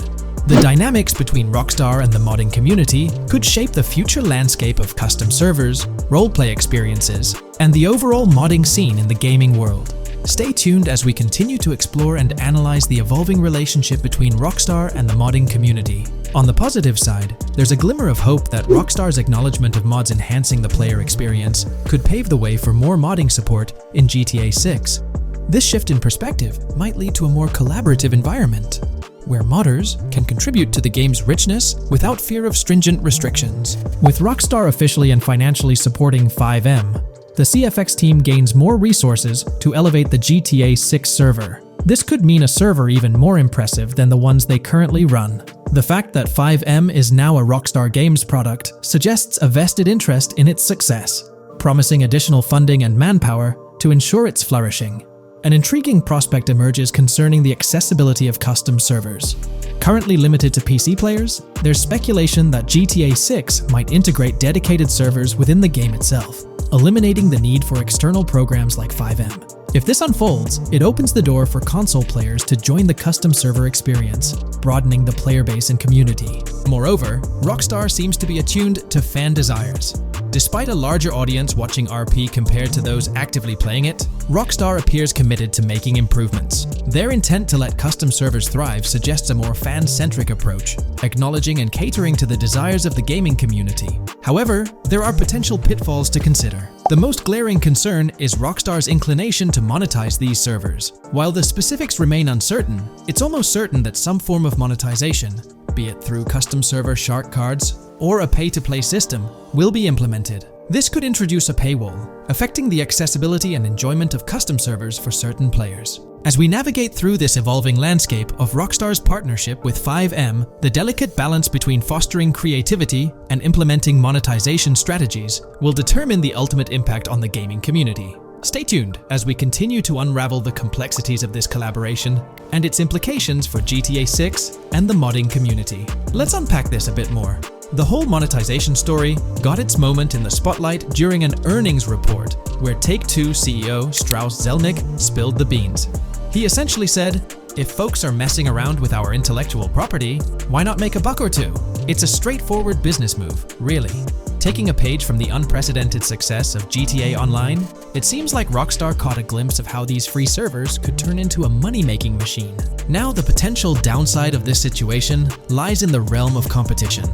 The dynamics between Rockstar and the modding community could shape the future landscape of custom servers, roleplay experiences, and the overall modding scene in the gaming world. Stay tuned as we continue to explore and analyze the evolving relationship between Rockstar and the modding community. On the positive side, there's a glimmer of hope that Rockstar's acknowledgement of mods enhancing the player experience could pave the way for more modding support in GTA 6. This shift in perspective might lead to a more collaborative environment, where modders can contribute to the game's richness without fear of stringent restrictions. With Rockstar officially and financially supporting FiveM, the CFX team gains more resources to elevate the GTA 6 server. This could mean a server even more impressive than the ones they currently run. The fact that FiveM is now a Rockstar Games product suggests a vested interest in its success, promising additional funding and manpower to ensure its flourishing. An intriguing prospect emerges concerning the accessibility of custom servers. Currently limited to PC players, there's speculation that GTA 6 might integrate dedicated servers within the game itself, eliminating the need for external programs like FiveM. If this unfolds, it opens the door for console players to join the custom server experience, broadening the player base and community. Moreover, Rockstar seems to be attuned to fan desires. Despite a larger audience watching RP compared to those actively playing it, Rockstar appears committed to making improvements. Their intent to let custom servers thrive suggests a more fan-centric approach, acknowledging and catering to the desires of the gaming community. However, there are potential pitfalls to consider. The most glaring concern is Rockstar's inclination to monetize these servers. While the specifics remain uncertain, it's almost certain that some form of monetization, be it through custom server shark cards or a pay-to-play system, will be implemented. This could introduce a paywall, affecting the accessibility and enjoyment of custom servers for certain players. As we navigate through this evolving landscape of Rockstar's partnership with FiveM, the delicate balance between fostering creativity and implementing monetization strategies will determine the ultimate impact on the gaming community. Stay tuned as we continue to unravel the complexities of this collaboration and its implications for GTA 6 and the modding community. Let's unpack this a bit more. The whole monetization story got its moment in the spotlight during an earnings report where Take-Two CEO Strauss Zelnick spilled the beans. He essentially said, "If folks are messing around with our intellectual property, why not make a buck or two? It's a straightforward business move, really." Taking a page from the unprecedented success of GTA Online, it seems like Rockstar caught a glimpse of how these free servers could turn into a money-making machine. Now, the potential downside of this situation lies in the realm of competition.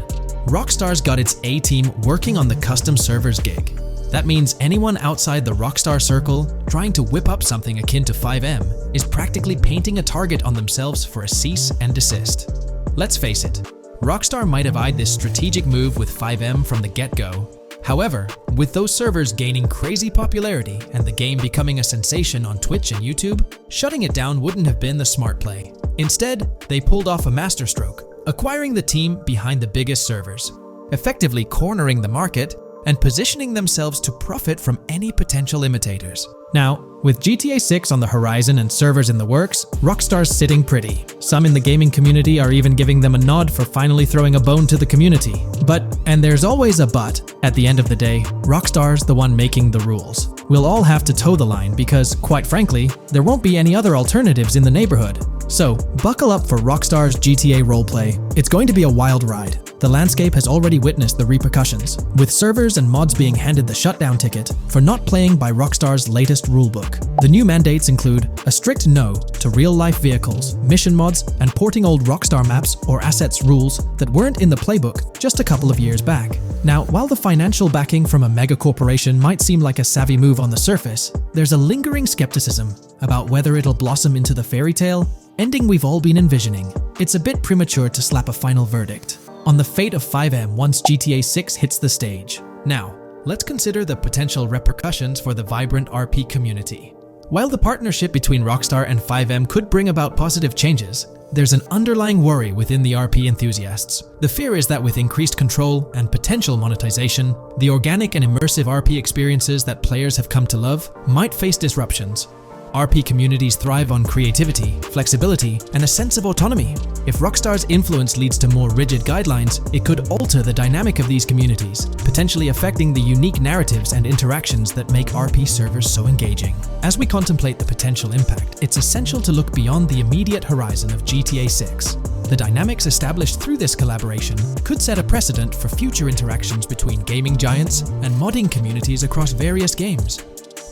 Rockstar's got its A-team working on the custom servers gig. That means anyone outside the Rockstar circle trying to whip up something akin to FiveM is practically painting a target on themselves for a cease and desist. Let's face it, Rockstar might have eyed this strategic move with FiveM from the get-go. However, with those servers gaining crazy popularity and the game becoming a sensation on Twitch and YouTube, shutting it down wouldn't have been the smart play. Instead, they pulled off a masterstroke, acquiring the team behind the biggest servers. effectively cornering the market and positioning themselves to profit from any potential imitators. Now, with GTA 6 on the horizon and servers in the works, Rockstar's sitting pretty. Some in the gaming community are even giving them a nod for finally throwing a bone to the community. But, and there's always a but, at the end of the day, Rockstar's the one making the rules. We'll all have to toe the line because, quite frankly, there won't be any other alternatives in the neighborhood. So, buckle up for Rockstar's GTA roleplay. It's going to be a wild ride. The landscape has already witnessed the repercussions, with servers and mods being handed the shutdown ticket for not playing by Rockstar's latest rulebook. The new mandates include a strict no to real-life vehicles, mission mods, and porting old Rockstar maps or assets rules that weren't in the playbook just a couple of years back. Now, while the financial backing from a mega corporation might seem like a savvy move on the surface, there's a lingering skepticism about whether it'll blossom into the fairy tale ending we've all been envisioning. It's a bit premature to slap a final verdict on the fate of FiveM once GTA 6 hits the stage. Now, let's consider the potential repercussions for the vibrant RP community. While the partnership between Rockstar and FiveM could bring about positive changes, there's an underlying worry within the RP enthusiasts. The fear is that with increased control and potential monetization, the organic and immersive RP experiences that players have come to love might face disruptions. RP communities thrive on creativity, flexibility, and a sense of autonomy. If Rockstar's influence leads to more rigid guidelines, it could alter the dynamic of these communities, potentially affecting the unique narratives and interactions that make RP servers so engaging. As we contemplate the potential impact, it's essential to look beyond the immediate horizon of GTA 6. The dynamics established through this collaboration could set a precedent for future interactions between gaming giants and modding communities across various games.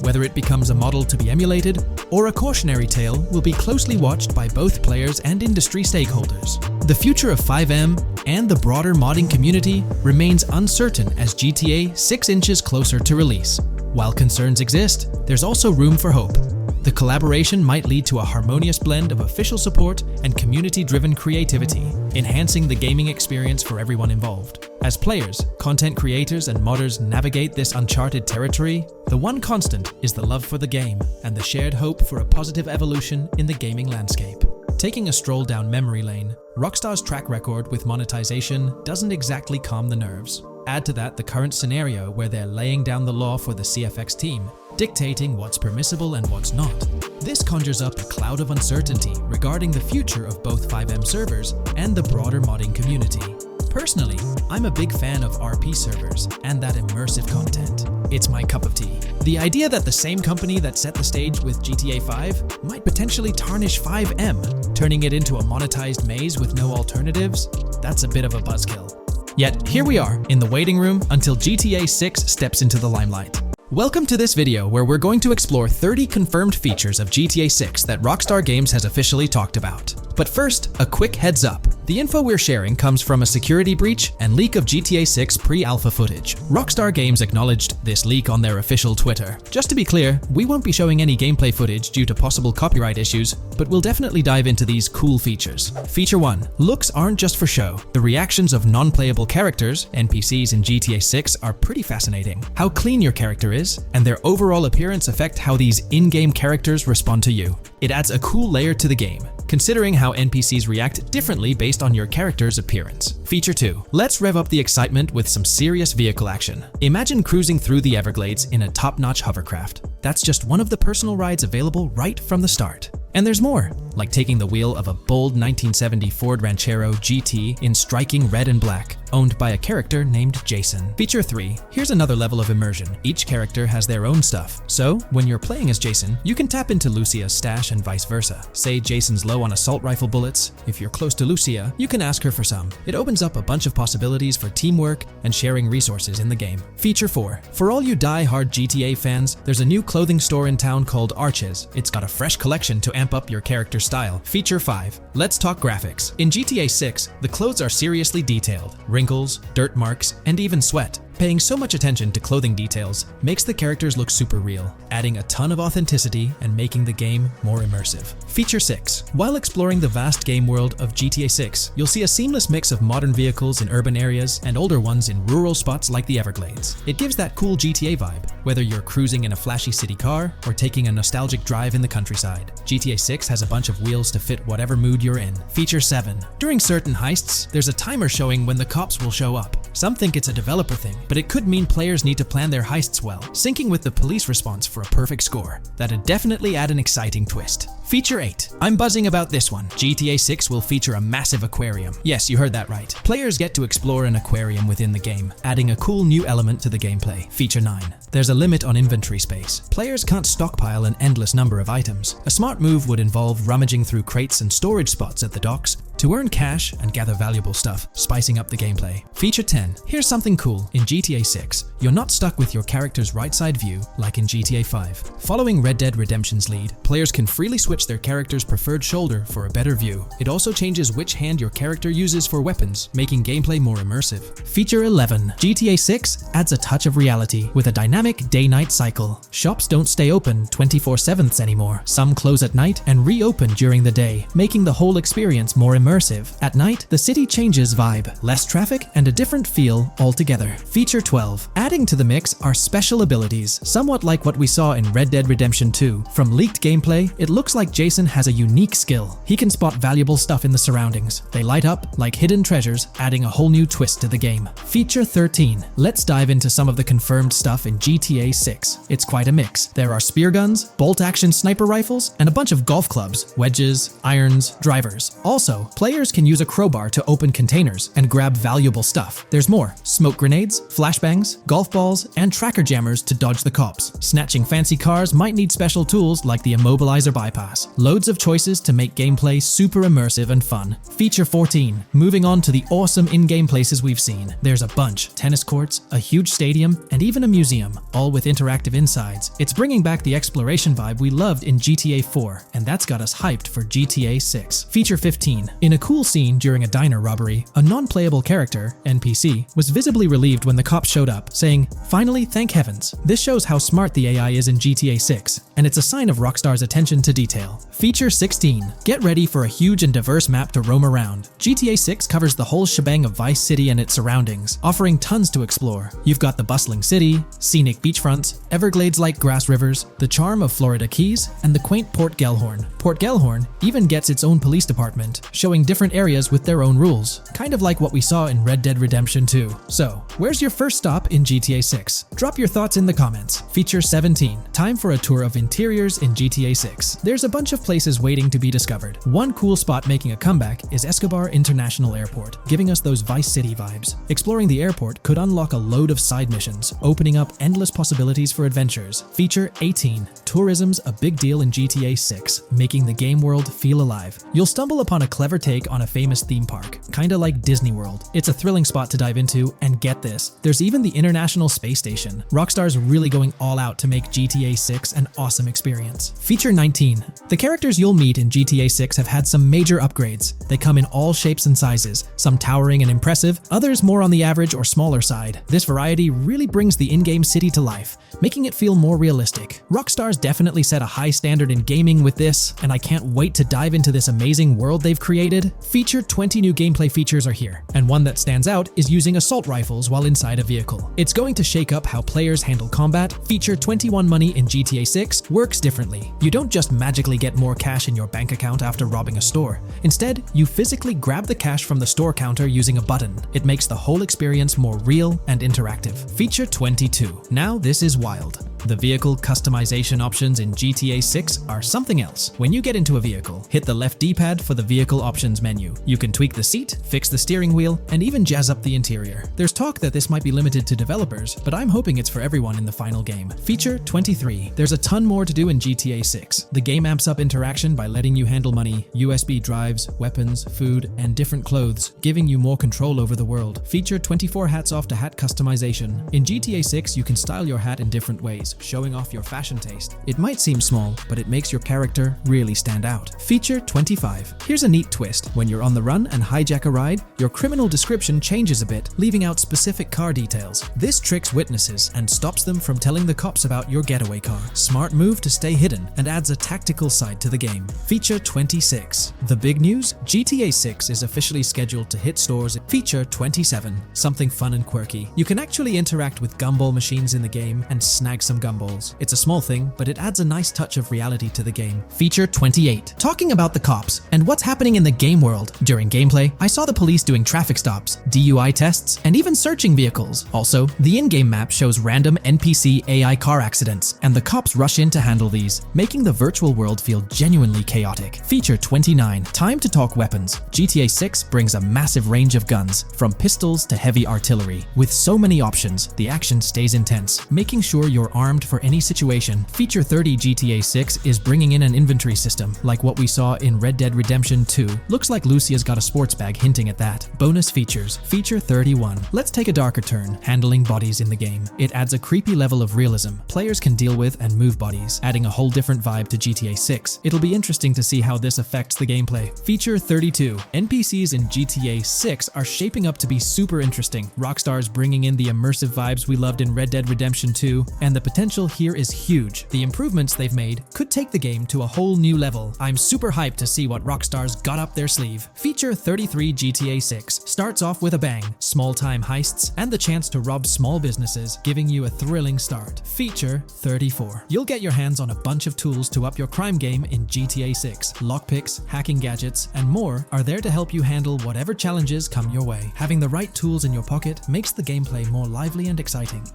Whether it becomes a model to be emulated or a cautionary tale will be closely watched by both players and industry stakeholders. The future of FiveM and the broader modding community remains uncertain as GTA 6 inches closer to release. While concerns exist, there's also room for hope. The collaboration might lead to a harmonious blend of official support and community-driven creativity, enhancing the gaming experience for everyone involved. As players, content creators, and modders navigate this uncharted territory, the one constant is the love for the game and the shared hope for a positive evolution in the gaming landscape. Taking a stroll down memory lane, Rockstar's track record with monetization doesn't exactly calm the nerves. Add to that the current scenario where they're laying down the law for the CFX team, dictating what's permissible and what's not. This conjures up a cloud of uncertainty regarding the future of both FiveM servers and the broader modding community. Personally, I'm a big fan of RP servers and that immersive content. It's my cup of tea. The idea that the same company that set the stage with GTA 5 might potentially tarnish FiveM, turning it into a monetized maze with no alternatives, that's a bit of a buzzkill. Yet, here we are, in the waiting room until GTA 6 steps into the limelight. Welcome to this video where we're going to explore 30 confirmed features of GTA 6 that Rockstar Games has officially talked about. But first, a quick heads up. The info we're sharing comes from a security breach and leak of GTA 6 pre-alpha footage. Rockstar Games acknowledged this leak on their official Twitter. Just to be clear, we won't be showing any gameplay footage due to possible copyright issues, but we'll definitely dive into these cool features. Feature 1. Looks aren't just for show. The reactions of non-playable characters, NPCs in GTA 6, are pretty fascinating. How clean your character is, and their overall appearance affect how these in-game characters respond to you. It adds a cool layer to the game, considering how NPCs react differently based on your character's appearance. Feature 2. Let's rev up the excitement with some serious vehicle action. Imagine cruising through the Everglades in a top-notch hovercraft. That's just one of the personal rides available right from the start. And there's more, like taking the wheel of a bold 1970 Ford Ranchero GT in striking red and black, owned by a character named Jason. Feature 3. Here's another level of immersion. Each character has their own stuff, so when you're playing as Jason, you can tap into Lucia's stash and vice versa. Say Jason's low on assault rifle bullets. If you're close to Lucia, you can ask her for some. It opens up a bunch of possibilities for teamwork and sharing resources in the game. Feature 4. For all you die-hard GTA fans, there's a new clothing store in town called Arches. It's got a fresh collection to amp up your character's style. Feature 5. Let's talk graphics. In GTA 6, the clothes are seriously detailed. Wrinkles, dirt marks, and even sweat. Paying so much attention to clothing details makes the characters look super real, adding a ton of authenticity and making the game more immersive. Feature 6. While exploring the vast game world of GTA 6, you'll see a seamless mix of modern vehicles in urban areas and older ones in rural spots like the Everglades. It gives that cool GTA vibe, whether you're cruising in a flashy city car or taking a nostalgic drive in the countryside. GTA 6 has a bunch of wheels to fit whatever mood you're in. Feature 7. During certain heists, there's a timer showing when the cops will show up. Some think it's a developer thing, but it could mean players need to plan their heists well, syncing with the police response for a perfect score. That'd definitely add an exciting twist. Feature 8. I'm buzzing about this one. GTA 6 will feature a massive aquarium. Yes, you heard that right. Players get to explore an aquarium within the game, adding a cool new element to the gameplay. Feature 9. There's a limit on inventory space. Players can't stockpile an endless number of items. A smart move would involve rummaging through crates and storage spots at the docks to earn cash and gather valuable stuff, spicing up the gameplay. Feature 10. Here's something cool. In GTA 6, you're not stuck with your character's right side view like in GTA 5. Following Red Dead Redemption's lead, players can freely switch their character's preferred shoulder for a better view. It also changes which hand your character uses for weapons, making gameplay more immersive. Feature 11. GTA 6 adds a touch of reality with a dynamic day-night cycle. Shops don't stay open 24/7 anymore. Some close at night and reopen during the day, making the whole experience more immersive. At night, the city changes vibe, less traffic, and a different feel altogether. Feature 12. Adding to the mix are special abilities, somewhat like what we saw in Red Dead Redemption 2. From leaked gameplay, it looks like Jason has a unique skill. He can spot valuable stuff in the surroundings. They light up like hidden treasures, adding a whole new twist to the game. Feature 13. Let's dive into some of the confirmed stuff in GTA 6. It's quite a mix. There are spear guns, bolt-action sniper rifles, and a bunch of golf clubs, wedges, irons, drivers. Also, players can use a crowbar to open containers and grab valuable stuff. There's more: smoke grenades, flashbangs, golf balls, and tracker jammers to dodge the cops. Snatching fancy cars might need special tools like the immobilizer bypass. Loads of choices to make gameplay super immersive and fun. Feature 14. Moving on to the awesome in-game places we've seen. There's a bunch: tennis courts, a huge stadium, and even a museum, all with interactive insides. It's bringing back the exploration vibe we loved in GTA 4, and that's got us hyped for GTA 6. Feature 15. In a cool scene during a diner robbery, a non-playable character, NPC, was visibly relieved when the cops showed up, saying, "Finally, thank heavens." This shows how smart the AI is in GTA 6, and it's a sign of Rockstar's attention to detail. Feature 16. Get ready for a huge and diverse map to roam around. GTA 6 covers the whole shebang of Vice City and its surroundings, offering tons to explore. You've got the bustling city, scenic beachfronts, Everglades-like grass rivers, the charm of Florida Keys, and the quaint Port Gellhorn. Port Gellhorn even gets its own police department, showing different areas with their own rules, kind of like what we saw in Red Dead Redemption 2. So, where's your first stop in GTA 6? Drop your thoughts in the comments. Feature 17. Time for a tour of interiors in GTA 6. There's a bunch of places waiting to be discovered. One cool spot making a comeback is Escobar International Airport, giving us those Vice City vibes. Exploring the airport could unlock a load of side missions, opening up endless possibilities for adventures. Feature 18. Tourism's a big deal in GTA 6, making the game world feel alive. You'll stumble upon a clever take on a famous theme park, kinda like Disney World. It's a thrilling spot to dive into, and get this, there's even the International Space Station. Rockstar's really going all out to make GTA 6 an awesome experience. Feature 19. The characters you'll meet in GTA 6 have had some major upgrades. They come in all shapes and sizes, some towering and impressive, others more on the average or smaller side. This variety really brings the in-game city to life, making it feel more realistic. Rockstar's definitely set a high standard in gaming with this, and I can't wait to dive into this amazing world they've created. Feature 20 new gameplay features are here, and one that stands out is using assault rifles while inside a vehicle. It's going to shake up how players handle combat. Feature 21 money in GTA 6 works differently. You don't just magically get more cash in your bank account after robbing a store. Instead, you physically grab the cash from the store counter using a button. It makes the whole experience more real and interactive. Feature 22. Now this is wild. The vehicle customization options in GTA 6 are something else. When you get into a vehicle, hit the left D-pad for the vehicle options menu. You can tweak the seat, fix the steering wheel, and even jazz up the interior. There's talk that this might be limited to developers, but I'm hoping it's for everyone in the final game. Feature 23. There's a ton more to do in GTA 6. The game amps up interaction by letting you handle money, USB drives, weapons, food, and different clothes, giving you more control over the world. Feature 24 hats off to hat customization. In GTA 6, you can style your hat in different ways, showing off your fashion taste. It might seem small, but it makes your character really stand out. Feature 25. Here's a neat twist. When you're on the run and hijack a ride, your criminal description changes a bit, leaving out specific car details. This tricks witnesses and stops them from telling the cops about your getaway car. Smart move to stay hidden and adds a tactical side to the game. Feature 26. The big news? GTA 6 is officially scheduled to hit stores. Feature 27. Something fun and quirky. You can actually interact with gumball machines in the game and snag some gumballs. It's a small thing, but it adds a nice touch of reality to the game. Feature 28. Talking about the cops and what's happening in the game world. During gameplay, I saw the police doing traffic stops, DUI tests, and even searching vehicles. Also, the in-game map shows random NPC AI car accidents, and the cops rush in to handle these, making the virtual world feel genuinely chaotic. Feature 29. Time to talk weapons. GTA 6 brings a massive range of guns, from pistols to heavy artillery. With so many options, the action stays intense, making sure you're armed for any situation. Feature 30. GTA 6 is bringing in an inventory system, like what we saw in Red Dead Redemption 2. Looks like Lucia's got a sports bag hinting at that. Bonus features. Feature 31. Let's take a darker turn, handling bodies in the game. It adds a creepy level of realism players can deal with and move bodies, adding a whole different vibe to GTA 6. It'll be interesting to see how this affects the gameplay. Feature 32. NPCs in GTA 6 are shaping up to be super interesting. Rockstar's bringing in the immersive vibes we loved in Red Dead Redemption 2, and the potential here is huge. The improvements they've made could take the game to a whole new level. I'm super hyped to see what Rockstar's got up their sleeve. Feature 33. GTA 6 starts off with a bang, small-time heists, and the chance to rob small businesses, giving you a thrilling start. Feature 34. You'll get your hands on a bunch of tools to up your crime game in GTA 6. Lockpicks, hacking gadgets, and more are there to help you handle whatever challenges come your way. Having the right tools in your pocket makes the gameplay more lively and exciting.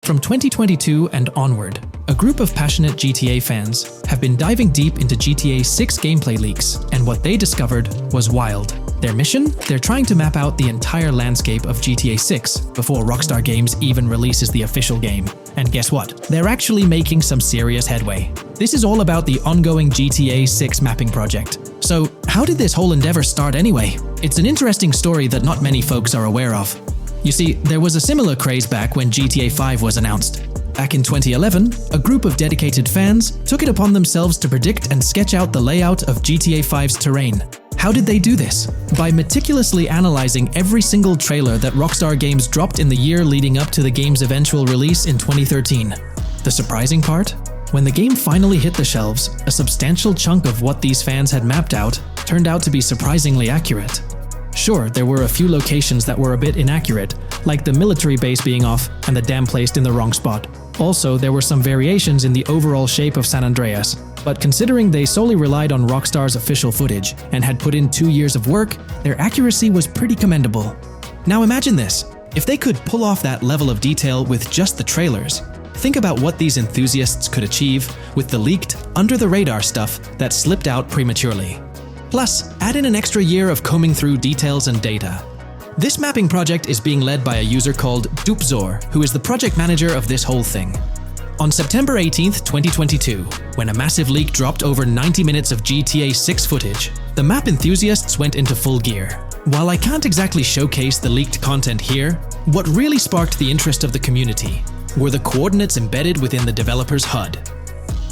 From 2022 and onward, a group of passionate GTA fans have been diving deep into GTA 6 gameplay leaks, and what they discovered was wild. Their mission? They're trying to map out the entire landscape of GTA 6 before Rockstar Games even releases the official game. And guess what? They're actually making some serious headway. This is all about the ongoing GTA 6 mapping project. So, how did this whole endeavor start anyway? It's an interesting story that not many folks are aware of. You see, there was a similar craze back when GTA 5 was announced. Back in 2011, a group of dedicated fans took it upon themselves to predict and sketch out the layout of GTA 5's terrain. How did they do this? By meticulously analyzing every single trailer that Rockstar Games dropped in the year leading up to the game's eventual release in 2013. The surprising part? When the game finally hit the shelves, a substantial chunk of what these fans had mapped out turned out to be surprisingly accurate. Sure, there were a few locations that were a bit inaccurate, like the military base being off and the dam placed in the wrong spot. Also, there were some variations in the overall shape of San Andreas, but considering they solely relied on Rockstar's official footage and had put in 2 years of work, their accuracy was pretty commendable. Now imagine this, if they could pull off that level of detail with just the trailers, think about what these enthusiasts could achieve with the leaked, under-the-radar stuff that slipped out prematurely. Plus, add in an extra year of combing through details and data. This mapping project is being led by a user called Dupzor, who is the project manager of this whole thing. On September 18th, 2022, when a massive leak dropped over 90 minutes of GTA 6 footage, the map enthusiasts went into full gear. While I can't exactly showcase the leaked content here, what really sparked the interest of the community were the coordinates embedded within the developer's HUD.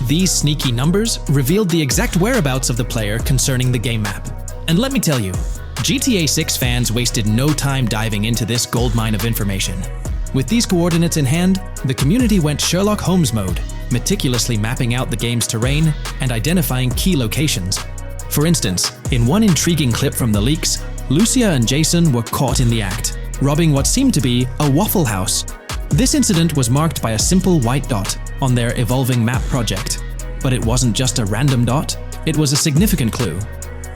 These sneaky numbers revealed the exact whereabouts of the player concerning the game map. And let me tell you, GTA 6 fans wasted no time diving into this goldmine of information. With these coordinates in hand, the community went Sherlock Holmes mode, meticulously mapping out the game's terrain and identifying key locations. For instance, in one intriguing clip from the leaks, Lucia and Jason were caught in the act, robbing what seemed to be a Waffle House. This incident was marked by a simple white dot on their evolving map project. But it wasn't just a random dot, it was a significant clue.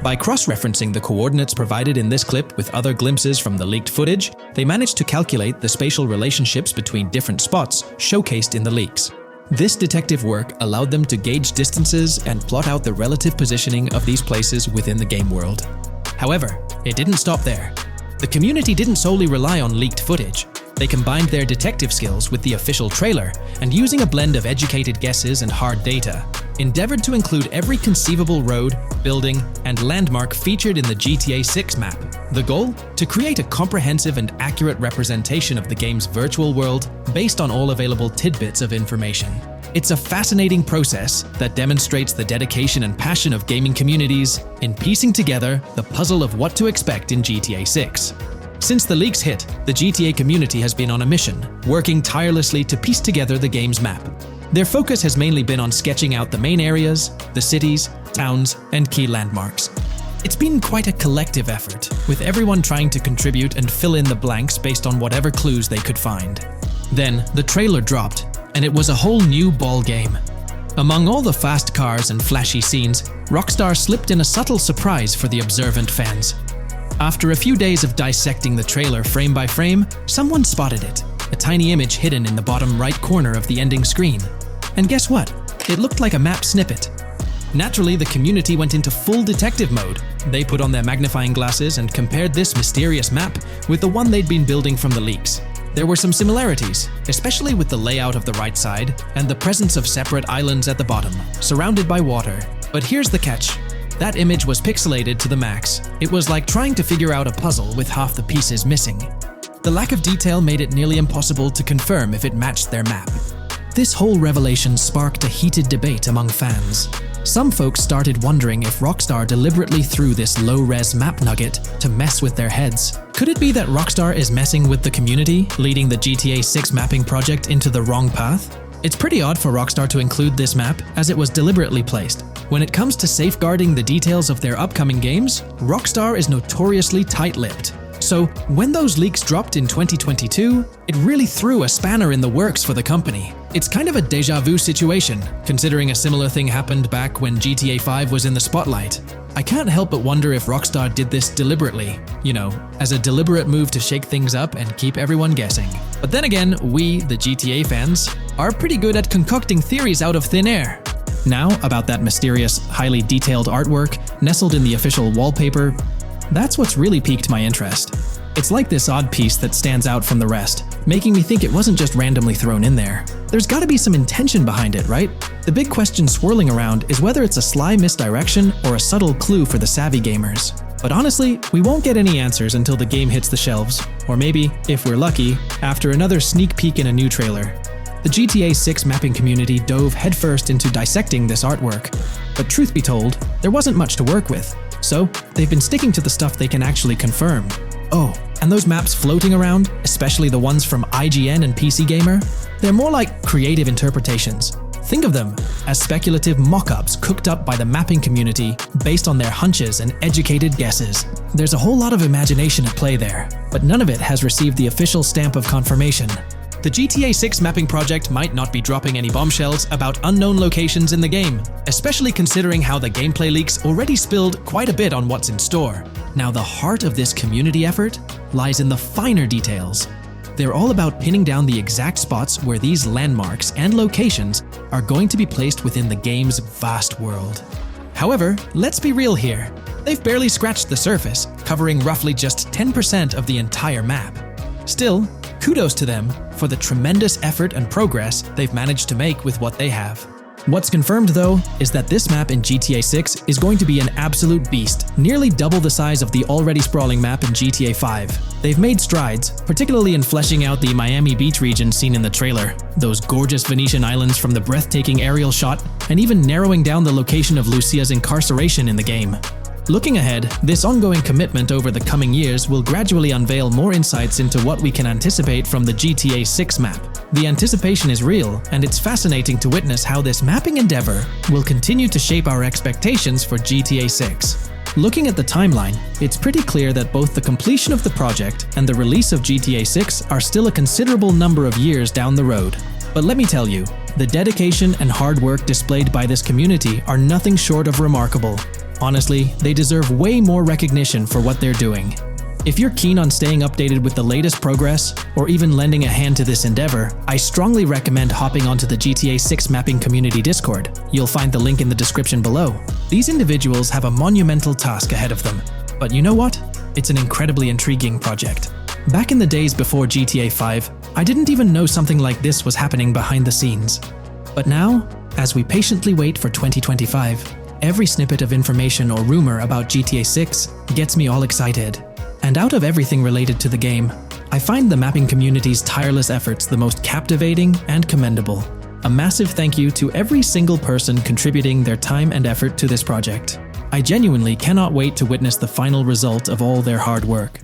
By cross-referencing the coordinates provided in this clip with other glimpses from the leaked footage, they managed to calculate the spatial relationships between different spots showcased in the leaks. This detective work allowed them to gauge distances and plot out the relative positioning of these places within the game world. However, it didn't stop there. The community didn't solely rely on leaked footage. They combined their detective skills with the official trailer, and using a blend of educated guesses and hard data, endeavored to include every conceivable road, building, and landmark featured in the GTA 6 map. The goal? To create a comprehensive and accurate representation of the game's virtual world based on all available tidbits of information. It's a fascinating process that demonstrates the dedication and passion of gaming communities in piecing together the puzzle of what to expect in GTA 6. Since the leaks hit, the GTA community has been on a mission, working tirelessly to piece together the game's map. Their focus has mainly been on sketching out the main areas, the cities, towns, and key landmarks. It's been quite a collective effort, with everyone trying to contribute and fill in the blanks based on whatever clues they could find. Then, the trailer dropped, and it was a whole new ball game. Among all the fast cars and flashy scenes, Rockstar slipped in a subtle surprise for the observant fans. After a few days of dissecting the trailer frame by frame, someone spotted it, a tiny image hidden in the bottom right corner of the ending screen. And guess what? It looked like a map snippet. Naturally, the community went into full detective mode. They put on their magnifying glasses and compared this mysterious map with the one they'd been building from the leaks. There were some similarities, especially with the layout of the right side and the presence of separate islands at the bottom, surrounded by water. But here's the catch. That image was pixelated to the max. It was like trying to figure out a puzzle with half the pieces missing. The lack of detail made it nearly impossible to confirm if it matched their map. This whole revelation sparked a heated debate among fans. Some folks started wondering if Rockstar deliberately threw this low-res map nugget to mess with their heads. Could it be that Rockstar is messing with the community, leading the GTA 6 mapping project into the wrong path? It's pretty odd for Rockstar to include this map, as it was deliberately placed. When it comes to safeguarding the details of their upcoming games, Rockstar is notoriously tight-lipped. So, when those leaks dropped in 2022, it really threw a spanner in the works for the company. It's kind of a déjà vu situation, considering a similar thing happened back when GTA 5 was in the spotlight. I can't help but wonder if Rockstar did this deliberately, as a deliberate move to shake things up and keep everyone guessing. But then again, we, the GTA fans, are pretty good at concocting theories out of thin air. Now, about that mysterious, highly detailed artwork nestled in the official wallpaper, that's what's really piqued my interest. It's like this odd piece that stands out from the rest, making me think it wasn't just randomly thrown in there. There's gotta be some intention behind it, right? The big question swirling around is whether it's a sly misdirection or a subtle clue for the savvy gamers. But honestly, we won't get any answers until the game hits the shelves, or maybe, if we're lucky, after another sneak peek in a new trailer. The GTA 6 mapping community dove headfirst into dissecting this artwork, but truth be told, there wasn't much to work with. So, they've been sticking to the stuff they can actually confirm. Oh, and those maps floating around, especially the ones from IGN and PC Gamer, they're more like creative interpretations. Think of them as speculative mock-ups cooked up by the mapping community based on their hunches and educated guesses. There's a whole lot of imagination at play there, but none of it has received the official stamp of confirmation. The GTA 6 mapping project might not be dropping any bombshells about unknown locations in the game, especially considering how the gameplay leaks already spilled quite a bit on what's in store. Now, the heart of this community effort lies in the finer details. They're all about pinning down the exact spots where these landmarks and locations are going to be placed within the game's vast world. However, let's be real here. They've barely scratched the surface, covering roughly just 10% of the entire map. Still, kudos to them for the tremendous effort and progress they've managed to make with what they have. What's confirmed, though, is that this map in GTA 6 is going to be an absolute beast, nearly double the size of the already sprawling map in GTA 5. They've made strides, particularly in fleshing out the Miami Beach region seen in the trailer, those gorgeous Venetian islands from the breathtaking aerial shot, and even narrowing down the location of Lucia's incarceration in the game. Looking ahead, this ongoing commitment over the coming years will gradually unveil more insights into what we can anticipate from the GTA 6 map. The anticipation is real, and it's fascinating to witness how this mapping endeavor will continue to shape our expectations for GTA 6. Looking at the timeline, it's pretty clear that both the completion of the project and the release of GTA 6 are still a considerable number of years down the road. But let me tell you, the dedication and hard work displayed by this community are nothing short of remarkable. Honestly, they deserve way more recognition for what they're doing. If you're keen on staying updated with the latest progress, or even lending a hand to this endeavor, I strongly recommend hopping onto the GTA 6 mapping community Discord. You'll find the link in the description below. These individuals have a monumental task ahead of them. But you know what? It's an incredibly intriguing project. Back in the days before GTA 5, I didn't even know something like this was happening behind the scenes. But now, as we patiently wait for 2025, every snippet of information or rumor about GTA 6 gets me all excited. And out of everything related to the game, I find the mapping community's tireless efforts the most captivating and commendable. A massive thank you to every single person contributing their time and effort to this project. I genuinely cannot wait to witness the final result of all their hard work.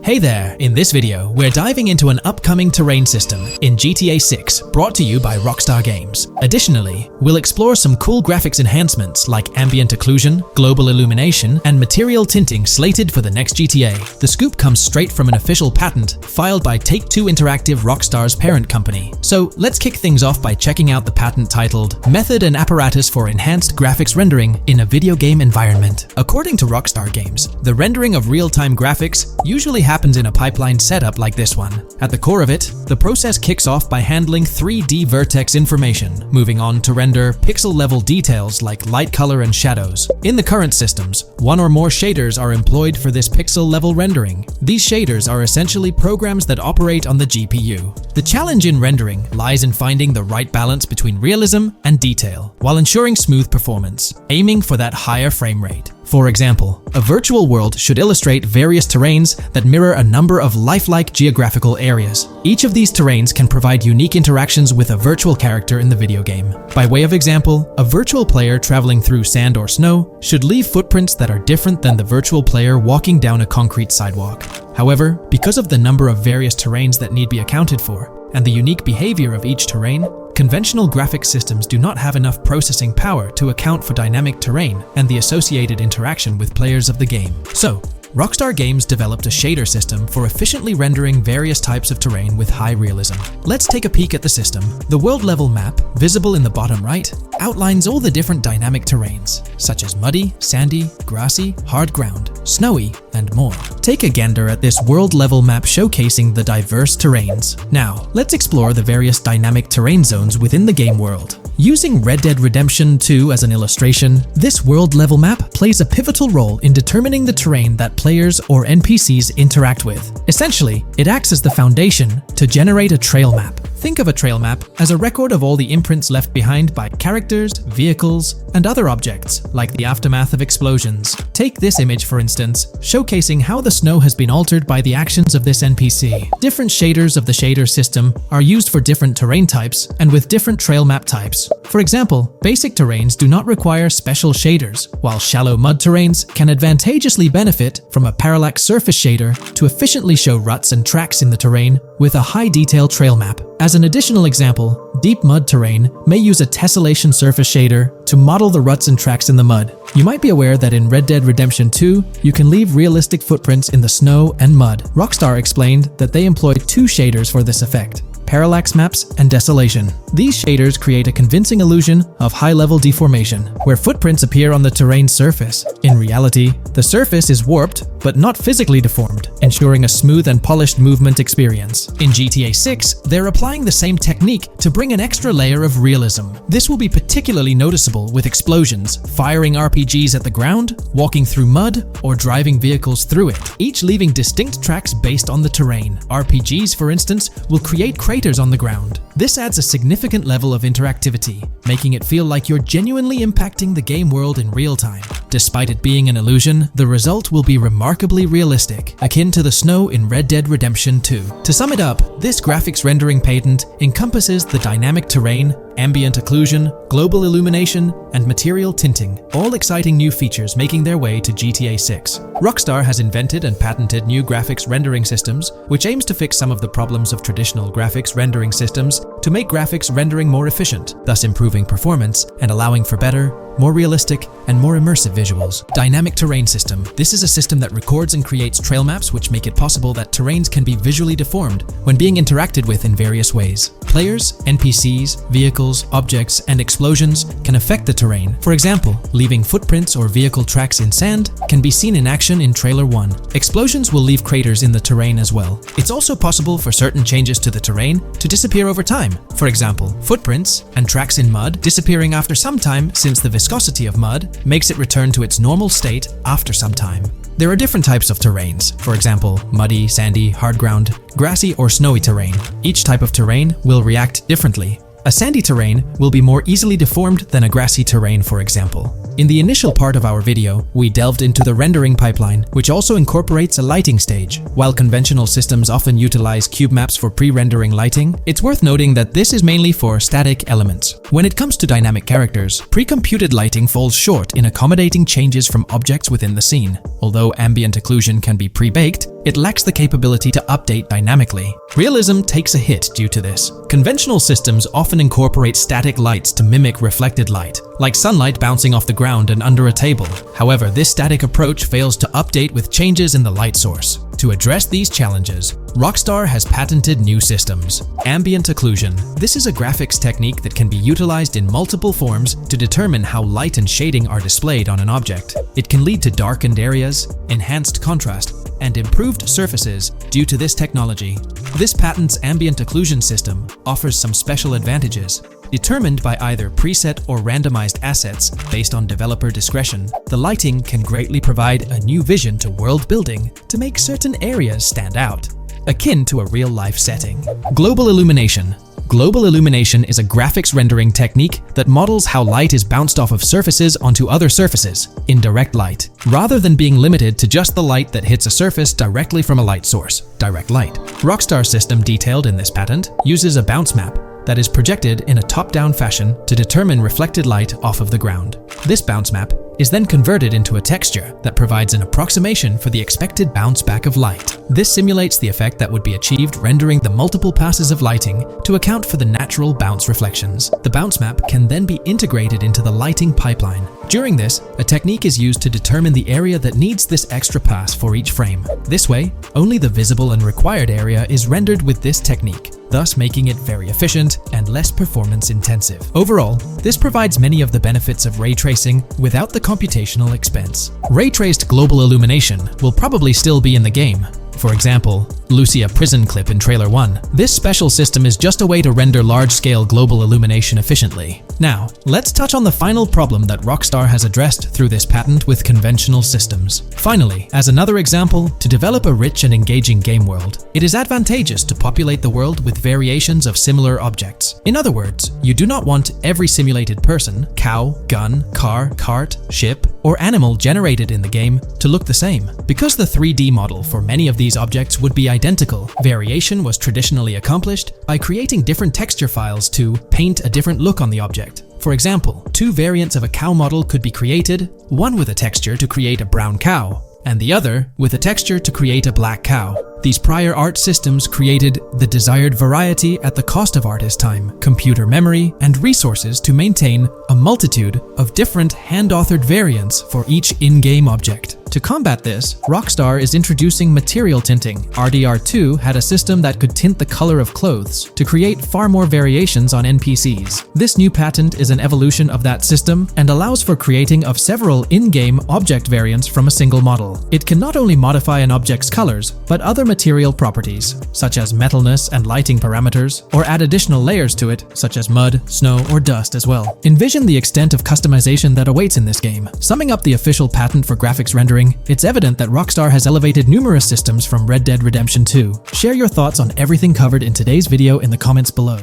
Hey there! In this video, we're diving into an upcoming terrain system in GTA 6, brought to you by Rockstar Games. Additionally, we'll explore some cool graphics enhancements like ambient occlusion, global illumination, and material tinting slated for the next GTA. The scoop comes straight from an official patent filed by Take-Two Interactive, Rockstar's parent company. So let's kick things off by checking out the patent titled Method and Apparatus for Enhanced Graphics Rendering in a Video Game Environment. According to Rockstar Games, the rendering of real-time graphics usually happens in a pipeline setup like this one. At the core of it, the process kicks off by handling 3D vertex information, moving on to render pixel-level details like light, color, and shadows. In the current systems, one or more shaders are employed for this pixel-level rendering. These shaders are essentially programs that operate on the GPU. The challenge in rendering lies in finding the right balance between realism and detail, while ensuring smooth performance, aiming for that higher frame rate. For example, a virtual world should illustrate various terrains that mirror a number of lifelike geographical areas. Each of these terrains can provide unique interactions with a virtual character in the video game. By way of example, a virtual player traveling through sand or snow should leave footprints that are different than the virtual player walking down a concrete sidewalk. However, because of the number of various terrains that need be accounted for, and the unique behavior of each terrain, conventional graphics systems do not have enough processing power to account for dynamic terrain and the associated interaction with players of the game. So, Rockstar Games developed a shader system for efficiently rendering various types of terrain with high realism. Let's take a peek at the system. The world level map, visible in the bottom right, outlines all the different dynamic terrains, such as muddy, sandy, grassy, hard ground, snowy, and more. Take a gander at this world level map showcasing the diverse terrains. Now, let's explore the various dynamic terrain zones within the game world. Using Red Dead Redemption 2 as an illustration, this world level map plays a pivotal role in determining the terrain that players or NPCs interact with. Essentially, it acts as the foundation to generate a trail map. Think of a trail map as a record of all the imprints left behind by characters, vehicles, and other objects, like the aftermath of explosions. Take this image for instance, showcasing how the snow has been altered by the actions of this NPC. Different shaders of the shader system are used for different terrain types and with different trail map types. For example, basic terrains do not require special shaders, while shallow mud terrains can advantageously benefit from a parallax surface shader to efficiently show ruts and tracks in the terrain with a high-detail trail map. As an additional example, deep mud terrain may use a tessellation surface shader to model the ruts and tracks in the mud. You might be aware that in Red Dead Redemption 2, you can leave realistic footprints in the snow and mud. Rockstar explained that they employed two shaders for this effect: parallax maps and desolation. These shaders create a convincing illusion of high-level deformation, where footprints appear on the terrain's surface. In reality, the surface is warped but not physically deformed, ensuring a smooth and polished movement experience. In GTA 6, they're applying the same technique to bring an extra layer of realism. This will be particularly noticeable with explosions, firing RPGs at the ground, walking through mud, or driving vehicles through it, each leaving distinct tracks based on the terrain. RPGs, for instance, will create craters on the ground. This adds a significant level of interactivity, making it feel like you're genuinely impacting the game world in real time. Despite it being an illusion, the result will be remarkably realistic, akin to the snow in Red Dead Redemption 2. To sum it up, this graphics rendering patent encompasses the dynamic terrain, ambient occlusion, global illumination, and material tinting, all exciting new features making their way to GTA 6. Rockstar has invented and patented new graphics rendering systems, which aims to fix some of the problems of traditional graphics rendering systems to make graphics rendering more efficient, thus improving performance and allowing for better, more realistic, and more immersive visuals. Dynamic Terrain System. This is a system that records and creates trail maps which make it possible that terrains can be visually deformed when being interacted with in various ways. Players, NPCs, vehicles, objects, and explosions can affect the terrain. For example, leaving footprints or vehicle tracks in sand can be seen in action in Trailer 1. Explosions will leave craters in the terrain as well. It's also possible for certain changes to the terrain to disappear over time. For example, footprints and tracks in mud disappearing after some time, since the viscosity of mud makes it return to its normal state after some time. There are different types of terrains, for example, muddy, sandy, hard ground, grassy, or snowy terrain. Each type of terrain will react differently. A sandy terrain will be more easily deformed than a grassy terrain, for example. In the initial part of our video, we delved into the rendering pipeline, which also incorporates a lighting stage. While conventional systems often utilize cube maps for pre-rendering lighting, it's worth noting that this is mainly for static elements. When it comes to dynamic characters, pre-computed lighting falls short in accommodating changes from objects within the scene. Although ambient occlusion can be pre-baked, it lacks the capability to update dynamically. Realism takes a hit due to this. Conventional systems often incorporate static lights to mimic reflected light, like sunlight bouncing off the ground and under a table. However, this static approach fails to update with changes in the light source. To address these challenges, Rockstar has patented new systems. Ambient occlusion. This is a graphics technique that can be utilized in multiple forms to determine how light and shading are displayed on an object. It can lead to darkened areas, enhanced contrast, and improved surfaces due to this technology. This patent's ambient occlusion system offers some special advantages. Determined by either preset or randomized assets based on developer discretion, the lighting can greatly provide a new vision to world building to make certain areas stand out, akin to a real-life setting. Global illumination. Global illumination is a graphics rendering technique that models how light is bounced off of surfaces onto other surfaces in direct light, rather than being limited to just the light that hits a surface directly from a light source, direct light. Rockstar's system detailed in this patent uses a bounce map that is projected in a top-down fashion to determine reflected light off of the ground. This bounce map is then converted into a texture that provides an approximation for the expected bounce back of light. This simulates the effect that would be achieved rendering the multiple passes of lighting to account for the natural bounce reflections. The bounce map can then be integrated into the lighting pipeline. During this, a technique is used to determine the area that needs this extra pass for each frame. This way, only the visible and required area is rendered with this technique, thus making it very efficient and less performance intensive. Overall, this provides many of the benefits of ray tracing without the computational expense. Ray-traced global illumination will probably still be in the game. For example, Lucia prison clip in Trailer 1. This special system is just a way to render large-scale global illumination efficiently. Now, let's touch on the final problem that Rockstar has addressed through this patent with conventional systems. Finally, as another example, to develop a rich and engaging game world, it is advantageous to populate the world with variations of similar objects. In other words, you do not want every simulated person, cow, gun, car, cart, ship, or animal generated in the game to look the same. Because the 3D model for many of these objects would be identical, variation was traditionally accomplished by creating different texture files to paint a different look on the object. For example, two variants of a cow model could be created, one with a texture to create a brown cow, and the other with a texture to create a black cow. These prior art systems created the desired variety at the cost of artist time, computer memory, and resources to maintain a multitude of different hand-authored variants for each in-game object. To combat this, Rockstar is introducing material tinting. RDR2 had a system that could tint the color of clothes to create far more variations on NPCs. This new patent is an evolution of that system and allows for creating of several in-game object variants from a single model. It can not only modify an object's colors, but other material properties, such as metalness and lighting parameters, or add additional layers to it, such as mud, snow, or dust as well. Envision the extent of customization that awaits in this game. Summing up the official patent for graphics rendering, it's evident that Rockstar has elevated numerous systems from Red Dead Redemption 2. Share your thoughts on everything covered in today's video in the comments below.